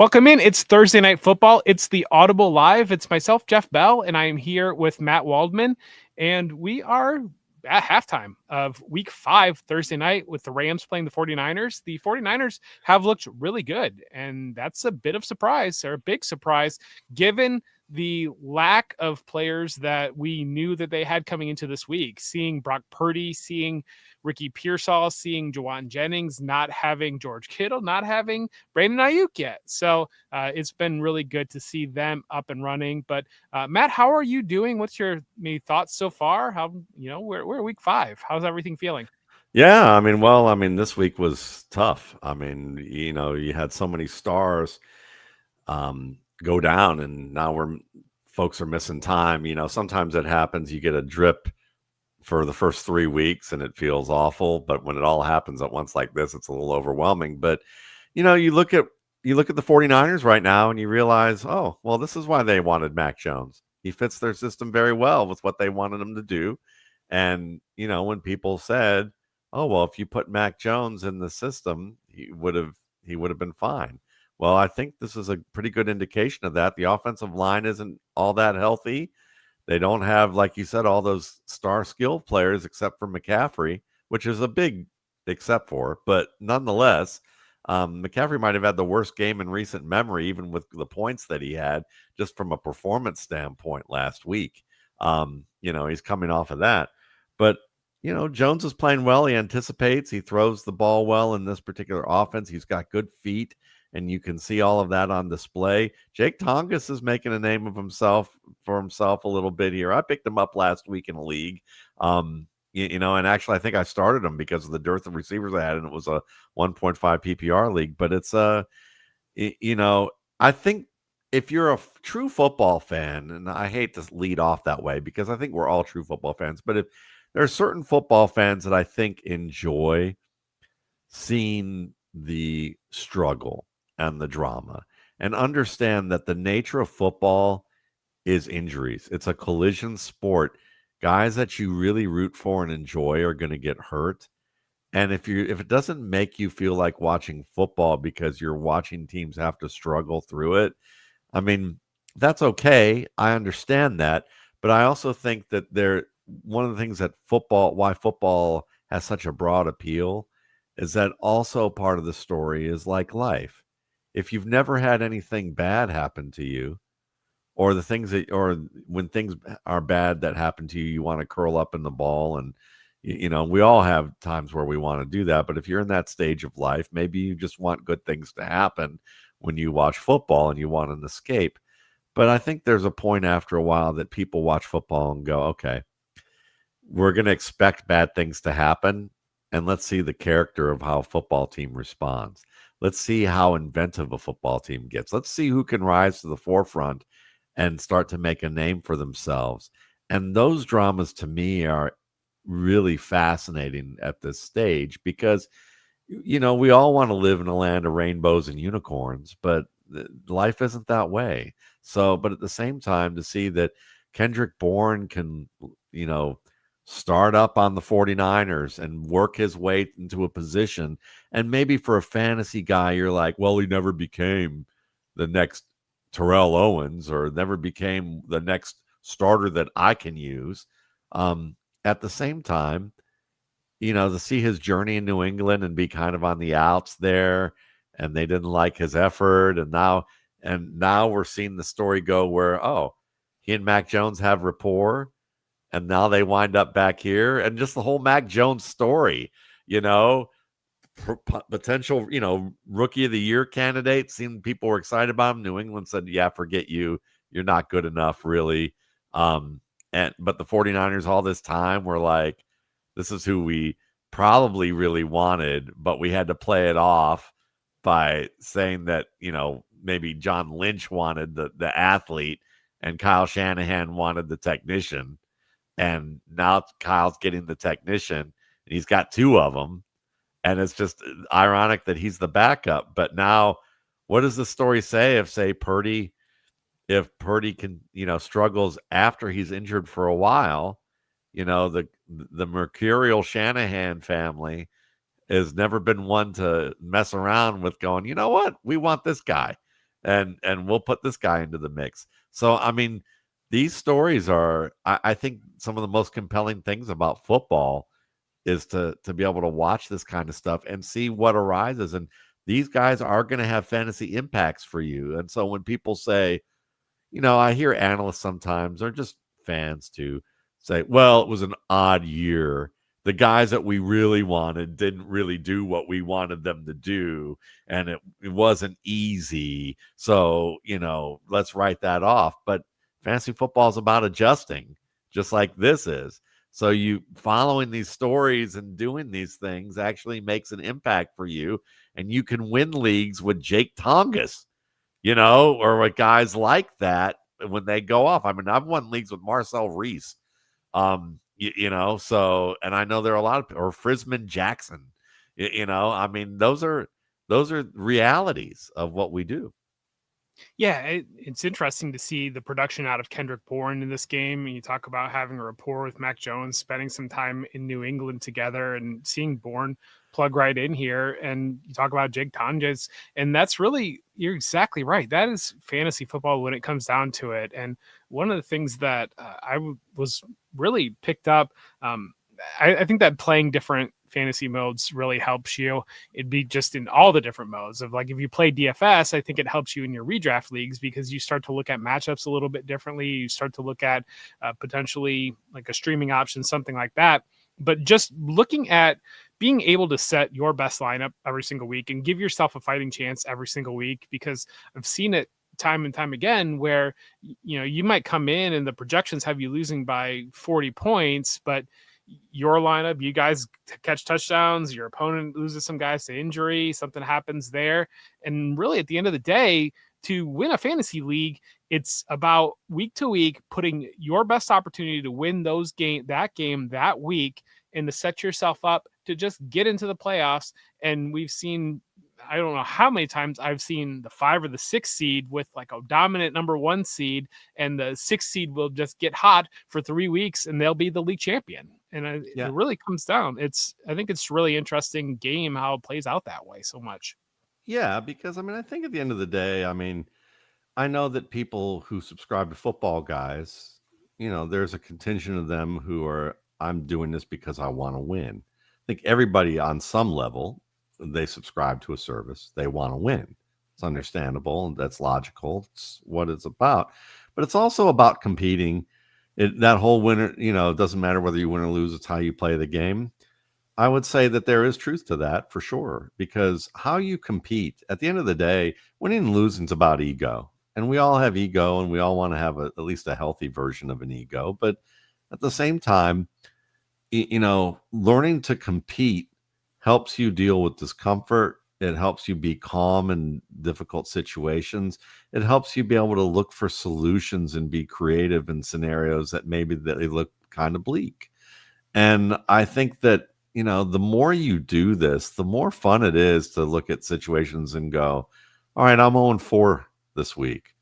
Welcome in. It's Thursday Night Football. It's the Audible Live. It's myself, Jeff Bell, and I am here with Matt Waldman. And we are at halftime of week 5, Thursday night, with the Rams playing the 49ers. The 49ers have looked really good, and that's a bit of surprise, or a big surprise, given the lack of players that we knew that they had coming into this week. Seeing Brock Purdy, seeing Ricky Pearsall, seeing Jawan Jennings, not having George Kittle, not having Brandon Ayuk yet. So it's been really good to see them up and running. But Matt, how are you doing? What's your thoughts so far? How, we're week 5. How's everything feeling? Yeah, this week was tough. You had so many stars go down, and now folks are missing time. Sometimes it happens. You get a drip for the first 3 weeks, and it feels awful. But when it all happens at once like this, it's a little overwhelming. But you look at the 49ers right now, and you realize, oh, well, this is why they wanted Mac Jones. He fits their system very well with what they wanted him to do. And when people said, oh, well, if you put Mac Jones in the system, he would have been fine. Well, I think this is a pretty good indication of that. The offensive line isn't all that healthy. They don't have, like you said, all those star skill players except for McCaffrey, which is a big except for. But nonetheless, McCaffrey might have had the worst game in recent memory, even with the points that he had, just from a performance standpoint last week. He's coming off of that. But Jones is playing well. He anticipates. He throws the ball well in this particular offense. He's got good feet, and you can see all of that on display. Jake Tongas is making a name of himself a little bit here. I picked him up last week in a league. And actually I think I started him because of the dearth of receivers I had, and it was a 1.5 PPR league. But it's I think if you're a true football fan, and I hate to lead off that way because I think we're all true football fans, but if there are certain football fans that I think enjoy seeing the struggle and the drama and understand that the nature of football is injuries. It's a collision sport. Guys that you really root for and enjoy are going to get hurt. And if it doesn't make you feel like watching football because you're watching teams have to struggle through it, that's okay. I understand that. But I also think that one of the things that why football has such a broad appeal is that also part of the story is like life. If you've never had anything bad happen to you, or when things are bad that happen to you, you want to curl up in the ball. And, we all have times where we want to do that. But if you're in that stage of life, maybe you just want good things to happen when you watch football and you want an escape. But I think there's a point after a while that people watch football and go, okay, we're going to expect bad things to happen. And let's see the character of how a football team responds. Let's see how inventive a football team gets. Let's see who can rise to the forefront and start to make a name for themselves. And those dramas to me are really fascinating at this stage because, we all want to live in a land of rainbows and unicorns, but life isn't that way. So, but at the same time, to see that Kendrick Bourne can, start up on the 49ers and work his way into a position. And maybe for a fantasy guy, you're like, well, he never became the next Terrell Owens or never became the next starter that I can use. At the same time, to see his journey in New England and be kind of on the outs there, and they didn't like his effort. And now we're seeing the story go where, oh, he and Mac Jones have rapport, and now they wind up back here. And just the whole Mac Jones story, potential, rookie of the year candidate. Seemed people were excited about him. New England said, yeah, forget you. You're not good enough, really. But the 49ers all this time were like, this is who we probably really wanted, but we had to play it off by saying that, maybe John Lynch wanted the athlete and Kyle Shanahan wanted the technician. And now Kyle's getting the technician, and he's got 2 of them. And it's just ironic that he's the backup. But now, what does the story say if Purdy can, struggles after he's injured for a while? The mercurial Shanahan family has never been one to mess around with going, you know what? We want this guy. and we'll put this guy into the mix. So I mean, these stories are I think some of the most compelling things about football is to be able to watch this kind of stuff and see what arises. And these guys are going to have fantasy impacts for you. And so when people say, I hear analysts sometimes, or just fans too, say, well, it was an odd year. The guys that we really wanted didn't really do what we wanted them to do, and it wasn't easy. So, let's write that off. But fantasy football is about adjusting, just like this is. So you following these stories and doing these things actually makes an impact for you, and you can win leagues with Jake Tongas, or with guys like that when they go off. I mean, I've won leagues with Marcel Reese, so, and I know there are a lot of, or Frisman Jackson, I mean, those are realities of what we do. Yeah, it's interesting to see the production out of Kendrick Bourne in this game. And you talk about having a rapport with Mac Jones, spending some time in New England together, and seeing Bourne plug right in here. And you talk about Jake Tonjes, and that's really, you're exactly right. That is fantasy football when it comes down to it. And one of the things that was really picked up, I think that playing different fantasy modes really helps you. It'd be just in all the different modes of, like, if you play DFS, I think it helps you in your redraft leagues because you start to look at matchups a little bit differently. You start to look at potentially like a streaming option, something like that. But just looking at being able to set your best lineup every single week and give yourself a fighting chance every single week, because I've seen it time and time again where you might come in and the projections have you losing by 40 points, but your lineup, you guys catch touchdowns, your opponent loses some guys to injury, something happens there. And really, at the end of the day, to win a fantasy league, it's about week to week putting your best opportunity to win that game that week, and to set yourself up to just get into the playoffs. And we've seen, I don't know how many times I've seen the 5 or the 6 seed with like a dominant number 1 seed, and the 6 seed will just get hot for 3 weeks and they'll be the league champion. And it really comes down. I think it's really interesting game how it plays out that way so much. Yeah, because I mean, I think at the end of the day, I mean, I know that people who subscribe to Football Guys, there's a contingent of them who are, I'm doing this because I want to win. I think everybody on some level, they subscribe to a service, they want to win. It's understandable, and that's logical. It's what it's about. But it's also about competing. That whole winner, it doesn't matter whether you win or lose, it's how you play the game. I would say that there is truth to that for sure, because how you compete at the end of the day, winning and losing is about ego. And we all have ego, and we all want to have at least a healthy version of an ego. But at the same time, learning to compete helps you deal with discomfort. It helps you be calm in difficult situations. It helps you be able to look for solutions and be creative in scenarios that maybe they look kind of bleak. And I think that, the more you do this, the more fun it is to look at situations and go, all right, I'm 0-4 this week.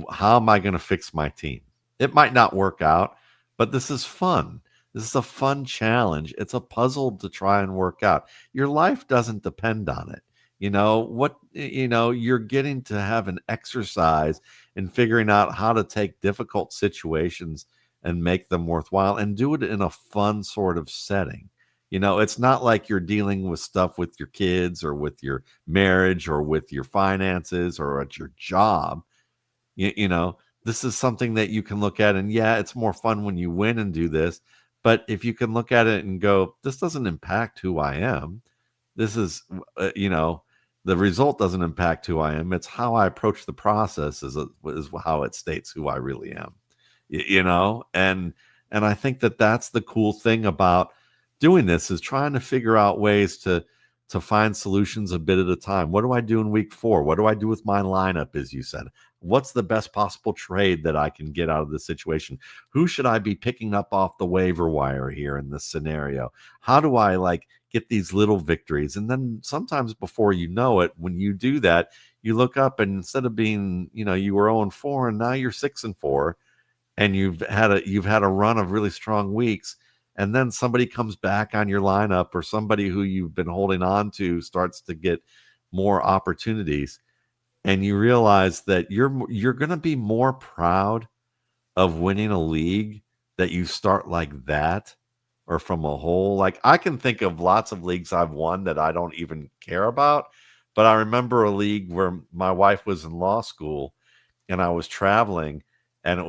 How am I going to fix my team? It might not work out, but this is fun. This is a fun challenge. It's a puzzle to try and work out. Your life doesn't depend on it. You're getting to have an exercise in figuring out how to take difficult situations and make them worthwhile, and do it in a fun sort of setting. It's not like you're dealing with stuff with your kids or with your marriage or with your finances or at your job. This is something that you can look at, and yeah, it's more fun when you win and do this. But if you can look at it and go, this doesn't impact who I am. This is, the result doesn't impact who I am. It's how I approach the process is how it states who I really am. And I think that that's the cool thing about doing this, is trying to figure out ways to find solutions a bit at a time. What do I do in week 4? What do I do with my lineup, as you said? What's the best possible trade that I can get out of this situation? Who should I be picking up off the waiver wire here in this scenario? How do I get these little victories? And then sometimes before you know it, when you do that, you look up, and instead of being, you were 0-4 and now you're 6-4, and you've had a run of really strong weeks, and then somebody comes back on your lineup, or somebody who you've been holding on to starts to get more opportunities, and you realize that you're going to be more proud of winning a league that you start like that or from a hole. Like I can think of lots of leagues I've won that I don't even care about, but I remember a league where my wife was in law school and I was traveling and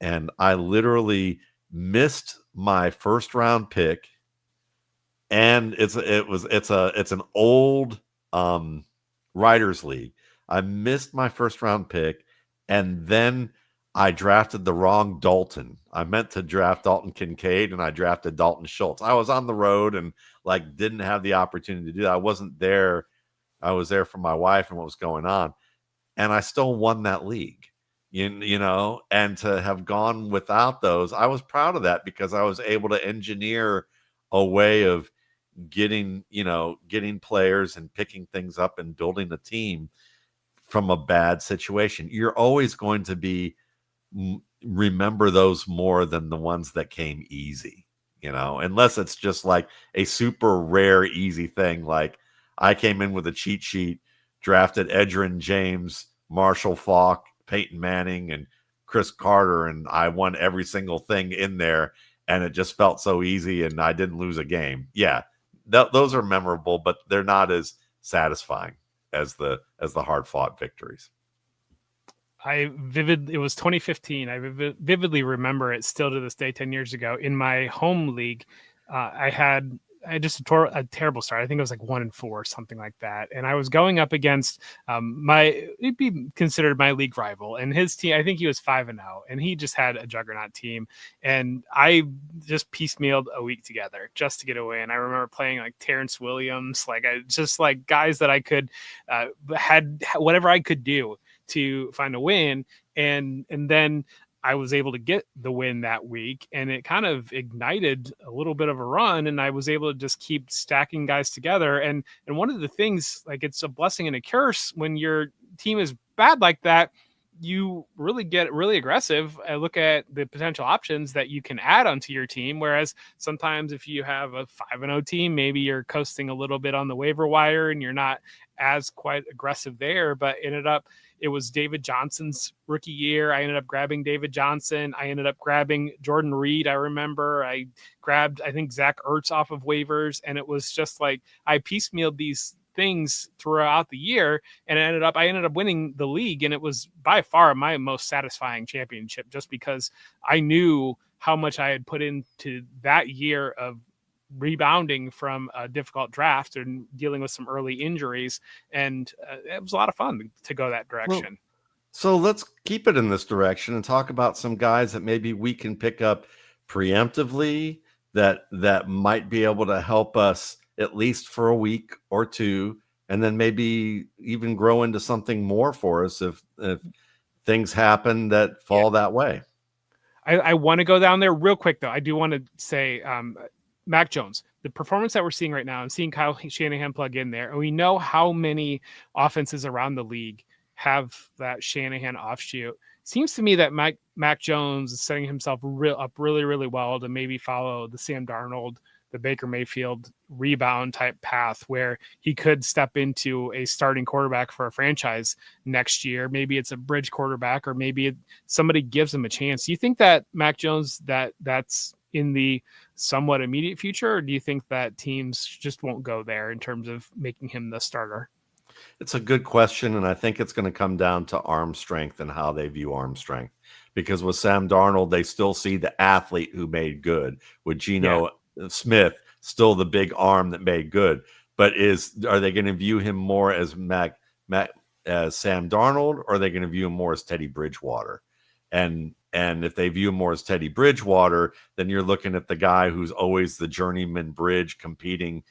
and I literally missed my first round pick, and it's an old um writers league. I missed my first round pick, and then I drafted the wrong Dalton. I meant to draft Dalton Kincaid, and I drafted Dalton Schultz. I was on the road and like didn't have the opportunity to do that. I wasn't there. I was there for my wife and what was going on, and I still won that league. You know, and to have gone without those, I was proud of that because I was able to engineer a way of getting players and picking things up and building a team from a bad situation. You're always going to be remember those more than the ones that came easy, unless it's just like a super rare easy thing. Like I came in with a cheat sheet, drafted Edgerrin James, Marshall Faulk, Peyton Manning, and Chris Carter, and I won every single thing in there, and it just felt so easy, and I didn't lose a game. Yeah, those are memorable, but they're not as satisfying as the hard fought victories. It was 2015. I vividly remember it still to this day, 10 years ago. In my home league, I had just a terrible start. I think it was like 1-4 or something like that. And I was going up against it'd be considered my league rival, and his team, I think he was 5-0, and he just had a juggernaut team. And I just piecemealed a week together just to get away. And I remember playing like Terrence Williams, just like guys that I could, had whatever I could do to find a win. And then I was able to get the win that week, and it kind of ignited a little bit of a run, and I was able to just keep stacking guys together. And one of the things, like, it's a blessing and a curse when your team is bad like that. You really get really aggressive and look at the potential options that you can add onto your team. Whereas sometimes if you have a 5-0 team, maybe you're coasting a little bit on the waiver wire and you're not as quite aggressive there. But it was David Johnson's rookie year. I ended up grabbing David Johnson. I ended up grabbing Jordan Reed. I remember I grabbed, I think, Zach Ertz off of waivers. And it was just like I piecemealed these things throughout the year, and I ended up winning the league. And it was by far my most satisfying championship, just because I knew how much I had put into that year of rebounding from a difficult draft and dealing with some early injuries. And it was a lot of fun to go that direction. Well, so let's keep it in this direction and talk about some guys that maybe we can pick up preemptively that might be able to help us at least for a week or two, and then maybe even grow into something more for us if things happen that fall that way. I want to go down there real quick, though. I do want to say Mac Jones, the performance that we're seeing right now, and seeing Kyle Shanahan plug in there, and we know how many offenses around the league have that Shanahan offshoot. Seems to me that Mac Jones is setting himself up really, really well to maybe follow the Sam Darnold, the Baker Mayfield rebound type path, where he could step into a starting quarterback for a franchise next year. Maybe it's a bridge quarterback, or maybe somebody gives him a chance. Do you think that Mac Jones, that's in the somewhat immediate future, or do you think that teams just won't go there in terms of making him the starter? It's a good question, and I think it's going to come down to arm strength and how they view arm strength. Because with Sam Darnold, they still see the athlete who made good. With Geno Smith, still the big arm that made good. But are they going to view him more as as Sam Darnold, or are they going to view him more as Teddy Bridgewater? And if they view him more as Teddy Bridgewater, then you're looking at the guy who's always the journeyman bridge competing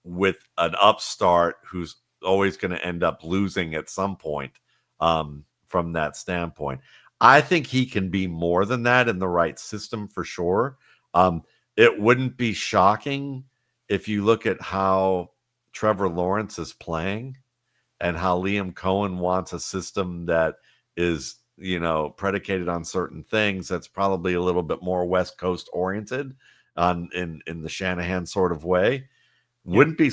with an upstart who's always going to end up losing at some point from that standpoint. I think he can be more than that in the right system for sure. It wouldn't be shocking if you look at how Trevor Lawrence is playing and how Liam Cohen wants a system that is, predicated on certain things. That's probably a little bit more West Coast oriented in the Shanahan sort of way. Wouldn't be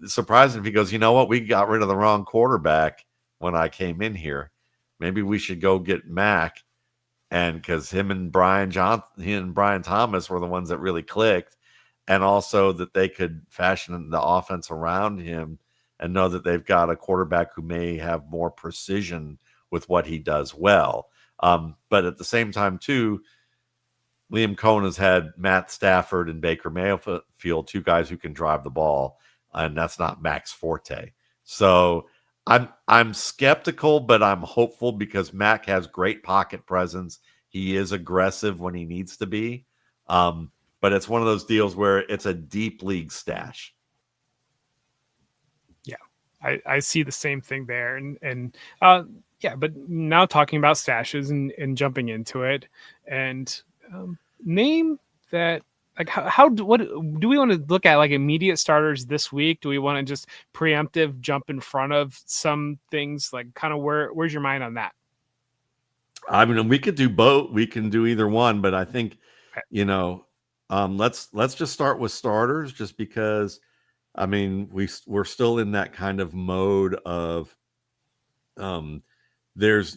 surprised if he goes, you know what, we got rid of the wrong quarterback. when I came in here. Maybe we should go get Mac, and because he and Brian Thomas were the ones that really clicked, and also that they could fashion the offense around him and know that they've got a quarterback who may have more precision with what he does well. But at the same time, too, Liam Cohen has had Matt Stafford and Baker Mayfield, two guys who can drive the ball, and that's not Mac's forte. So I'm skeptical, but I'm hopeful because Mac has great pocket presence. He is aggressive when he needs to be, but it's one of those deals where it's a deep league stash. Yeah, I see the same thing there, and yeah, but now talking about stashes and jumping into it, and name that like what do we want to look at, like immediate starters this week? Do we want to just preemptive jump in front of some things, like kind of where's your mind on that? I mean, we could do both. We can do either one, but I think Okay. you know, let's just start with starters, just because. I mean, we're still in that kind of mode of um, there's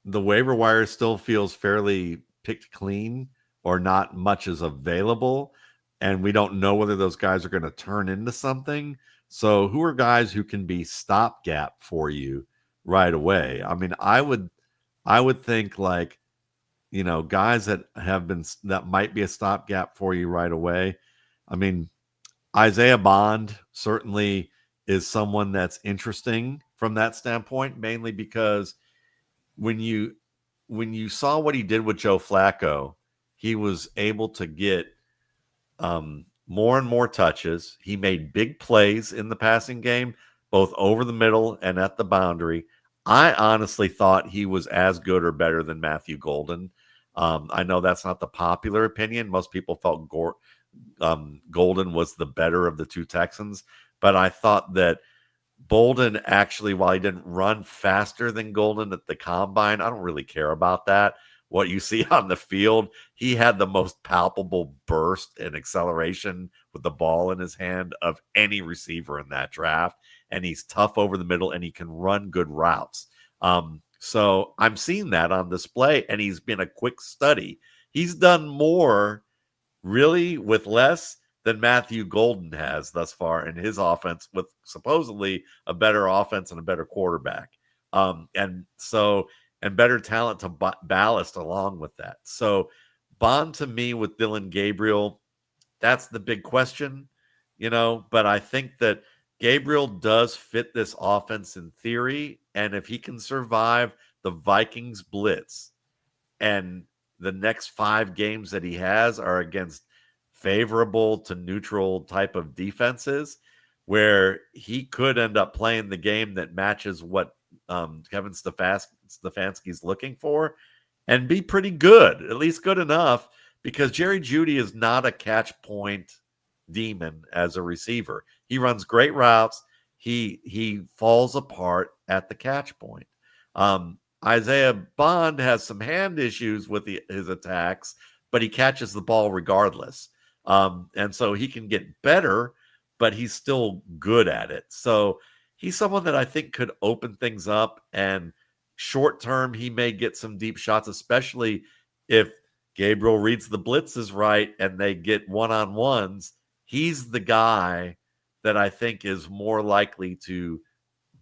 the waiver wire still feels fairly picked clean, or not much is available, and we don't know whether those guys are going to turn into something. So, who are guys who can be stopgap for you right away? I mean, I would think like guys that might be a stopgap for you right away. I mean, Isaiah Bond certainly is someone that's interesting from that standpoint, mainly because when you when you saw what he did with Joe Flacco, he was able to get more and more touches. He made big plays in the passing game, both over the middle and at the boundary. I honestly thought he was as good or better than Matthew Golden. I know that's not the popular opinion. Most people felt Golden was the better of the two Texans, but I thought that Bolden actually, while he didn't run faster than Golden at the combine, I don't really care about that. What you see on the field, he had the most palpable burst and acceleration with the ball in his hand of any receiver in that draft. And he's tough over the middle and he can run good routes. So I'm seeing that on display, and he's been a quick study. He's done more really with less than Matthew Golden has thus far in his offense, with supposedly a better offense and a better quarterback. And better talent to ballast along with that. So Bond to me with Dylan Gabriel, that's the big question, but I think that Gabriel does fit this offense in theory. And if he can survive the Vikings blitz, and the next 5 games that he has are against favorable to neutral type of defenses, where he could end up playing the game that matches what Kevin Stefanski's looking for, and be pretty good, at least good enough, because Jerry Jeudy is not a catch point demon as a receiver. He runs great routes. He falls apart at the catch point. Isaiah Bond has some hand issues with his attacks, but he catches the ball regardless. And so he can get better, but he's still good at it. So he's someone that I think could open things up. And short term, he may get some deep shots, especially if Gabriel reads the blitzes right and they get one-on-ones. He's the guy that I think is more likely to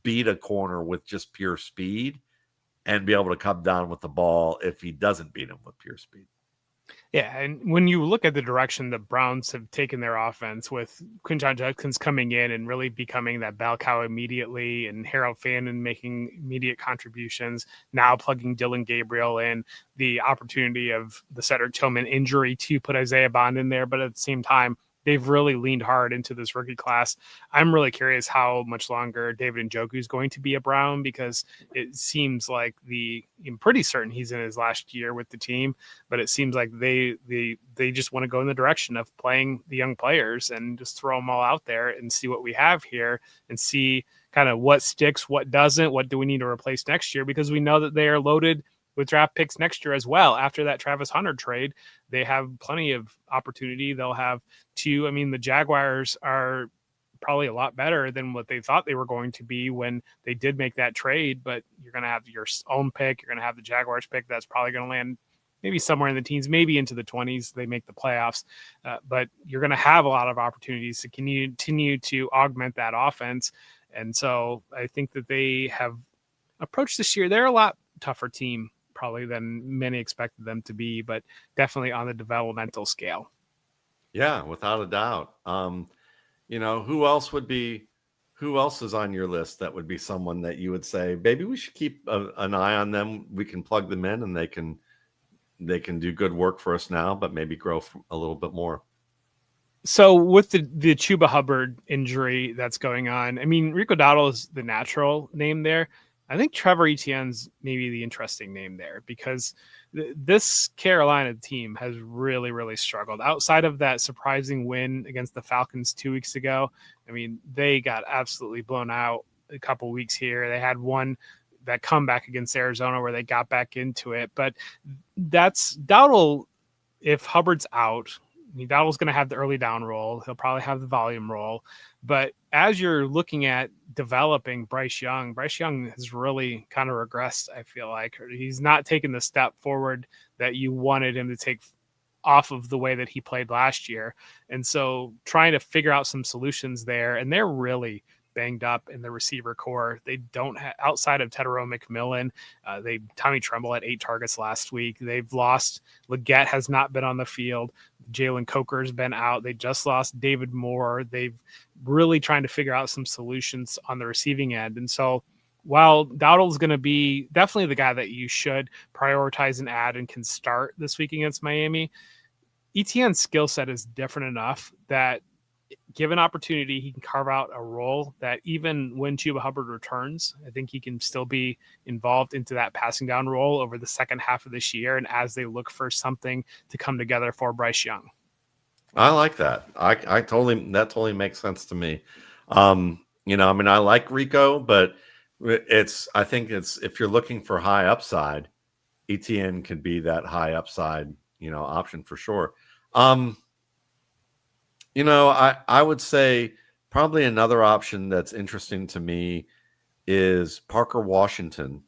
beat a corner with just pure speed and be able to come down with the ball if he doesn't beat him with pure speed. Yeah, and when you look at the direction the Browns have taken their offense, with Quinton Judkins coming in and really becoming that bell cow immediately, and Harold Fannin making immediate contributions, now plugging Dylan Gabriel in, the opportunity of the Cedric Tillman injury to put Isaiah Bond in there, but at the same time, they've really leaned hard into this rookie class. I'm really curious how much longer David Njoku is going to be a Brown, because it seems like I'm pretty certain he's in his last year with the team, but it seems like they just want to go in the direction of playing the young players and just throw them all out there and see what we have here, and see kind of what sticks, what doesn't, what do we need to replace next year, because we know that they are loaded with draft picks next year as well. After that Travis Hunter trade, they have plenty of opportunity. They'll have two. I mean, the Jaguars are probably a lot better than what they thought they were going to be when they did make that trade. But you're going to have your own pick. You're going to have the Jaguars pick. That's probably going to land maybe somewhere in the teens, maybe into the 20s. They make the playoffs. But you're going to have a lot of opportunities to continue to augment that offense. And so I think that they have approached this year. They're a lot tougher team probably than many expected them to be, but definitely on the developmental scale. Yeah, without a doubt. Who else would be? Who else is on your list that would be someone that you would say, maybe we should keep an eye on them. We can plug them in, and they can do good work for us now, but maybe grow a little bit more. So with the Chuba Hubbard injury that's going on, I mean, Rico Dowdle is the natural name there. I think Trevor Etienne's maybe the interesting name there because this Carolina team has really, really struggled. Outside of that surprising win against the Falcons 2 weeks ago, I mean, they got absolutely blown out a couple weeks here. They had one that comeback against Arizona where they got back into it, but that's Dowdle. If Hubbard's out, Dowdle's going to have the early down role. He'll probably have the volume role. But as you're looking at developing Bryce Young has really kind of regressed, I feel like. He's not taken the step forward that you wanted him to take off of the way that he played last year. And so trying to figure out some solutions there, and they're really banged up in the receiver core. They don't have, outside of Tedero McMillan, Tommy Tremble had 8 targets last week. They've lost, Leggett has not been on the field. Jalen Coker's been out. They just lost David Moore. They've really trying to figure out some solutions on the receiving end. And so while Dowdle's going to be definitely the guy that you should prioritize and add and can start this week against Miami, Etienne's skill set is different enough that given opportunity, he can carve out a role that even when Chuba Hubbard returns, I think he can still be involved into that passing down role over the second half of this year. And as they look for something to come together for Bryce Young. I like that. That totally makes sense to me. I like Rico, but I think if you're looking for high upside, Etienne could be that high upside, option for sure. I would say probably another option that's interesting to me is Parker Washington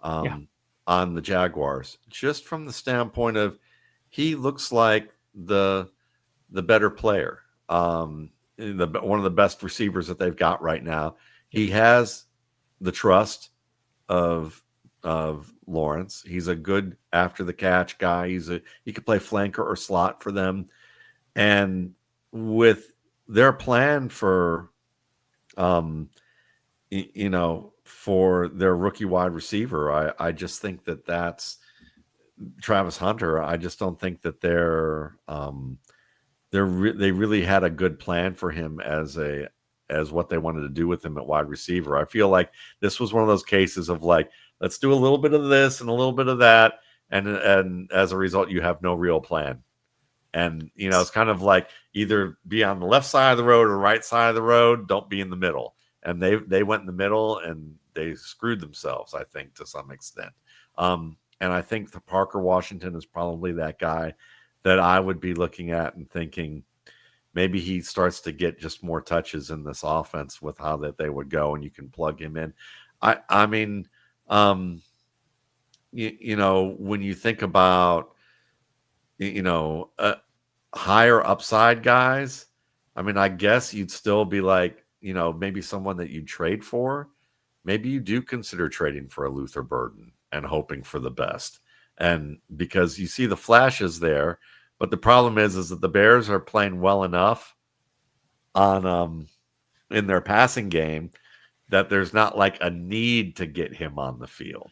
on the Jaguars, just from the standpoint of he looks like the better player, one of the best receivers that they've got right now. He has the trust of Lawrence. He's a good after the catch guy. He could play flanker or slot for them, and with their plan for for their rookie wide receiver, I just think that's Travis Hunter. I just don't think that they really had a good plan for him as what they wanted to do with him at wide receiver. I feel like this was one of those cases of like, let's do a little bit of this and a little bit of that, and as a result, you have no real plan. And it's kind of like either be on the left side of the road or right side of the road. Don't be in the middle. And they went in the middle and they screwed themselves, I think, to some extent. And I think the Parker Washington is probably that guy that I would be looking at and thinking maybe he starts to get just more touches in this offense with how that they would go, and you can plug him in. I mean, when you think about higher upside guys, I mean, I guess you'd still be like, maybe someone that you'd trade for. Maybe you do consider trading for a Luther Burden and hoping for the best. And because you see the flashes there, but the problem is that the Bears are playing well enough on in their passing game that there's not like a need to get him on the field.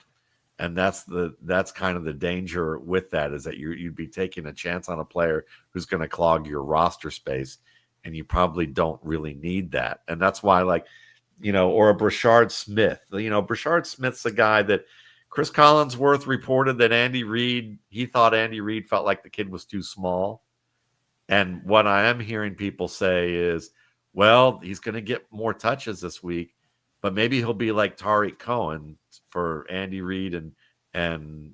And that's kind of the danger with that, is that you'd be taking a chance on a player who's going to clog your roster space, and you probably don't really need that. And that's why, or a Brashard Smith. Brashard Smith's a guy that Chris Collinsworth reported that he thought Andy Reid felt like the kid was too small. And what I am hearing people say is, well, he's going to get more touches this week, but maybe he'll be like Tariq Cohen for Andy Reid and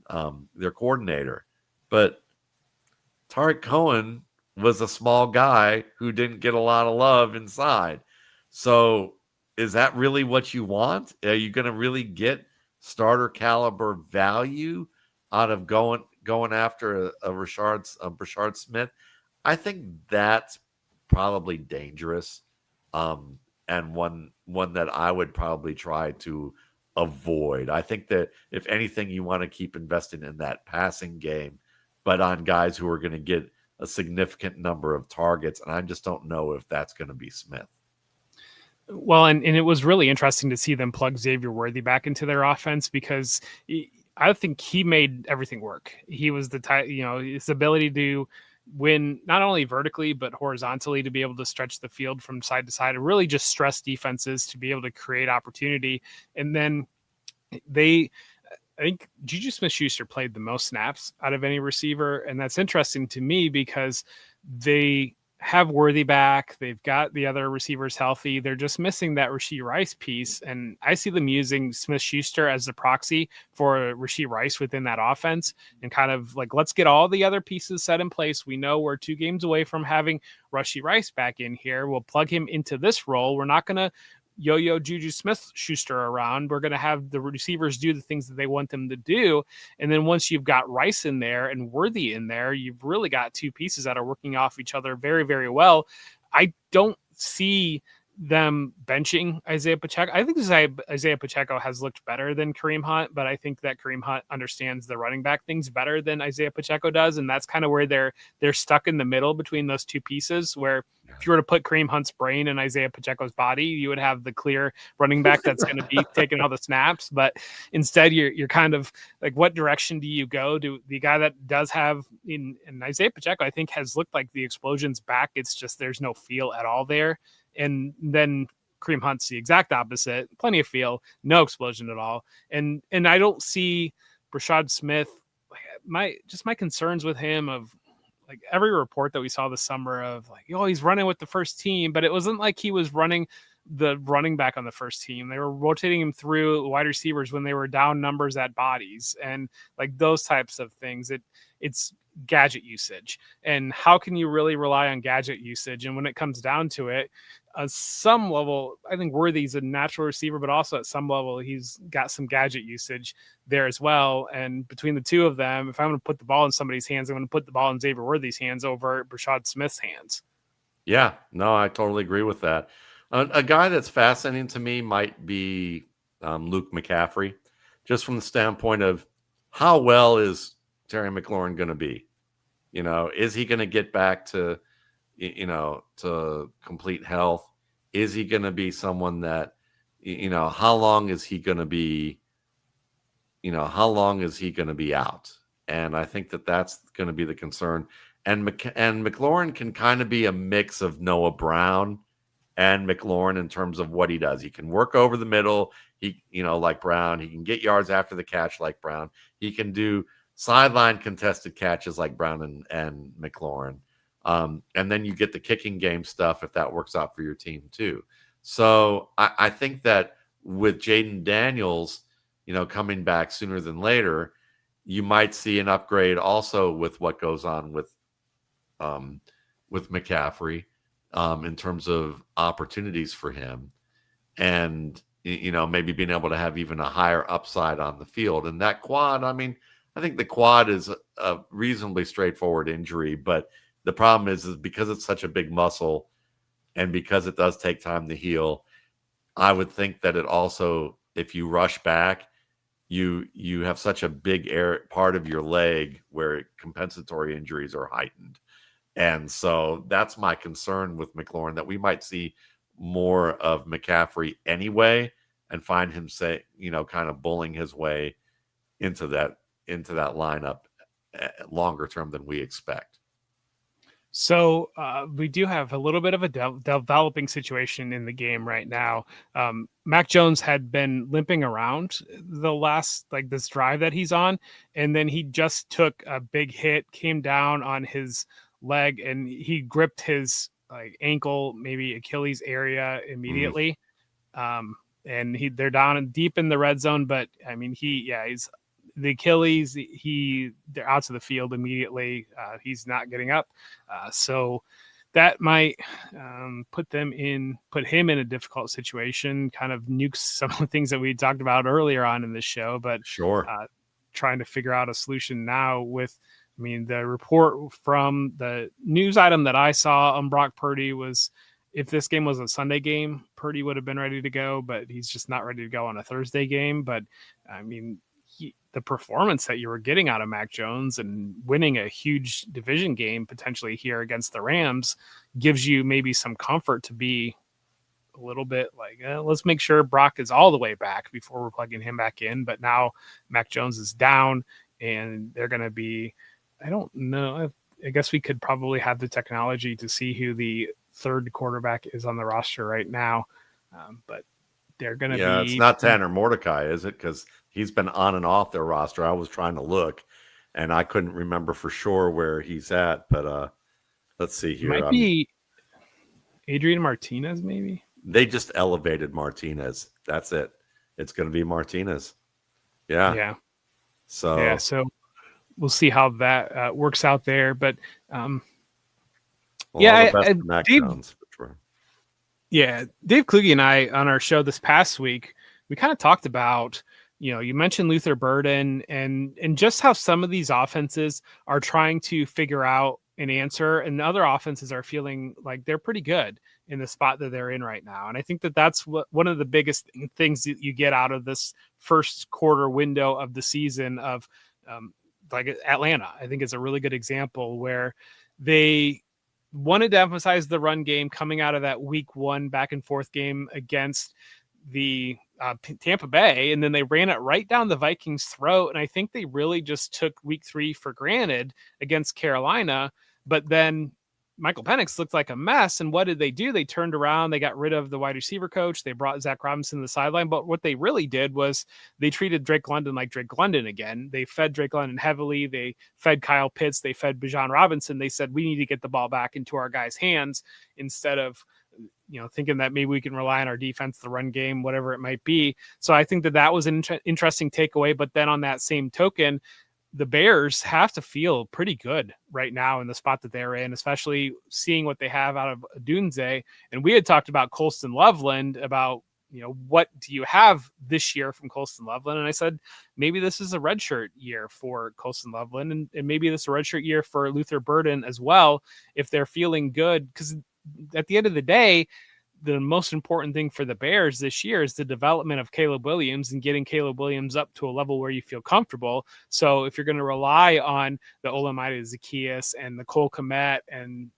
their coordinator. But Tariq Cohen was a small guy who didn't get a lot of love inside. So is that really what you want? Are you going to really get starter caliber value out of going after a Rashard Smith? I think that's probably dangerous, um, and one that I would probably try to avoid. I think that if anything, you want to keep investing in that passing game, but on guys who are going to get a significant number of targets, and I just don't know if that's going to be Smith. Well, and it was really interesting to see them plug Xavier Worthy back into their offense because I think he made everything work. He was the type, his ability to win not only vertically but horizontally, to be able to stretch the field from side to side and really just stress defenses to be able to create opportunity. And then I think Juju Smith-Schuster played the most snaps out of any receiver, and that's interesting to me because they have Worthy back. They've got the other receivers healthy. They're just missing that Rashee Rice piece, and I see them using Smith-Schuster as the proxy for Rashee Rice within that offense, and kind of like, let's get all the other pieces set in place. We know we're 2 games away from having Rashee Rice back in here. We'll plug him into this role. We're not going to yo-yo Juju Smith-Schuster around. We're going to have the receivers do the things that they want them to do. And then once you've got Rice in there and Worthy in there, you've really got 2 pieces that are working off each other very, very well. I don't see them benching Isaiah Pacheco. I think Isaiah Pacheco has looked better than Kareem Hunt, but I think that Kareem Hunt understands the running back things better than Isaiah Pacheco does, and that's kind of where they're stuck in the middle between those 2 pieces, where if you were to put Kareem Hunt's brain in Isaiah Pacheco's body, you would have the clear running back that's going to be taking all the snaps. But instead, you're kind of like, what direction do you go? Do the guy that does have in Isaiah Pacheco, I think, has looked like the explosion's back. It's just there's no feel at all there. And then Kareem Hunt's the exact opposite. Plenty of feel, no explosion at all. And I don't see Rashad Smith. My concerns with him of like every report that we saw this summer of like, oh, he's running with the first team, but it wasn't like he was running the running back on the first team. They were rotating him through wide receivers when they were down numbers at bodies and like those types of things. It's gadget usage, and how can you really rely on gadget usage? And when it comes down to it, some level, I think Worthy's a natural receiver, but also at some level, he's got some gadget usage there as well. And between the 2 of them, if I'm going to put the ball in somebody's hands, I'm going to put the ball in Xavier Worthy's hands over Brashad Smith's hands. Yeah, no, I totally agree with that. A guy that's fascinating to me might be Luke McCaffrey, just from the standpoint of how well is Terry McLaurin going to be? Is he going to get back to to complete health? Is he going to be someone that, how long is he going to be, how long is he going to be out? And I think that that's going to be the concern. And McLaurin can kind of be a mix of Noah Brown and McLaurin in terms of what he does. He can work over the middle. He, like Brown, he can get yards after the catch like Brown. He can do sideline contested catches like Brown and McLaurin. And then you get the kicking game stuff if that works out for your team too. So I think that with Jaden Daniels, coming back sooner than later, you might see an upgrade also with what goes on with McCaffrey in terms of opportunities for him, and maybe being able to have even a higher upside on the field. And that quad, I mean, I think the quad is a reasonably straightforward injury, but the problem is because it's such a big muscle and because it does take time to heal, I would think that it also, if you rush back, you have such a big part of your leg where compensatory injuries are heightened. And so that's my concern with McLaurin, that we might see more of McCaffrey anyway and find him kind of bullying his way into that lineup longer term than we expect. So we do have a little bit of a developing situation in the game right now. Mac Jones had been limping around the last, like this drive that he's on, and then he just took a big hit, came down on his leg, and he gripped his like ankle, maybe Achilles area immediately. And they're down deep in the red zone, but I mean, he's the Achilles, they're out to the field immediately. He's not getting up. So that might put him in a difficult situation, kind of nukes some of the things that we talked about earlier on in this show. But Sure. trying to figure out a solution now with, I mean, the report from the news item that I saw on Brock Purdy was, if this game was a Sunday game, Purdy would have been ready to go, but he's just not ready to go on a Thursday game. But I mean, the performance that you were getting out of Mac Jones and winning a huge division game potentially here against the Rams gives you maybe some comfort to be a little bit like, let's make sure Brock is all the way back before we're plugging him back in. But now Mac Jones is down and they're going to be, I don't know. I guess we could probably have the technology to see who the third quarterback is on the roster right now. But they're going to be. It's not Tanner Mordecai, is it? Because he's been on and off their roster. I was trying to look, and I couldn't remember for sure where he's at. But let's see here. Might be Adrian Martinez, maybe. They just elevated Martinez. That's it. It's going to be Martinez. Yeah. So we'll see how that works out there. But Mac Jones, for sure. Yeah, Dave Kluge and I on our show this past week, we kind of talked about, you mentioned Luther Burden and just how some of these offenses are trying to figure out an answer, and other offenses are feeling like they're pretty good in the spot that they're in right now. And I think that that's one of the biggest things that you get out of this first quarter window of the season of like Atlanta. I think it's a really good example where they wanted to emphasize the run game coming out of that week 1 back and forth game against the Tampa Bay, and then they ran it right down the Vikings' throat. And I think they really just took week 3 for granted against Carolina. But then Michael Penix looked like a mess. And what did they do? They turned around. They got rid of the wide receiver coach. They brought Zach Robinson to the sideline. But what they really did was they treated Drake London like Drake London again. They fed Drake London heavily. They fed Kyle Pitts. They fed Bijan Robinson. They said, we need to get the ball back into our guys' hands instead of, thinking that maybe we can rely on our defense, the run game, whatever it might be. So I think that was an interesting takeaway. But then on that same token, the Bears have to feel pretty good right now in the spot that they're in, especially seeing what they have out of Dunze. And we had talked about Colston Loveland about, what do you have this year from Colston Loveland? And I said, maybe this is a redshirt year for Colston Loveland, and maybe this is a redshirt year for Luther Burden as well, if they're feeling good. Because at the end of the day, the most important thing for the Bears this year is the development of Caleb Williams and getting Caleb Williams up to a level where you feel comfortable. So if you're going to rely on the Olamide Zaccheaus and the Cole Kmet and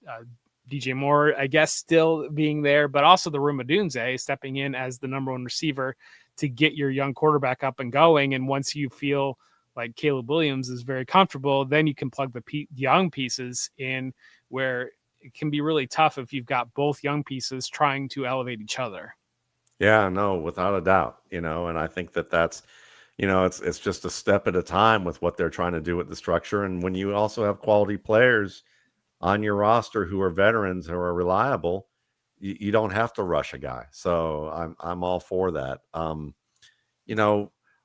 DJ Moore, I guess, still being there, but also the Ruma Dunze stepping in as the number 1 receiver to get your young quarterback up and going. And once you feel like Caleb Williams is very comfortable, then you can plug the young pieces in, where it can be really tough if you've got both young pieces trying to elevate each other. Yeah, no, without a doubt, and I think that's, it's just a step at a time with what they're trying to do with the structure. And when you also have quality players on your roster who are veterans, who are reliable, you don't have to rush a guy. So I'm all for that.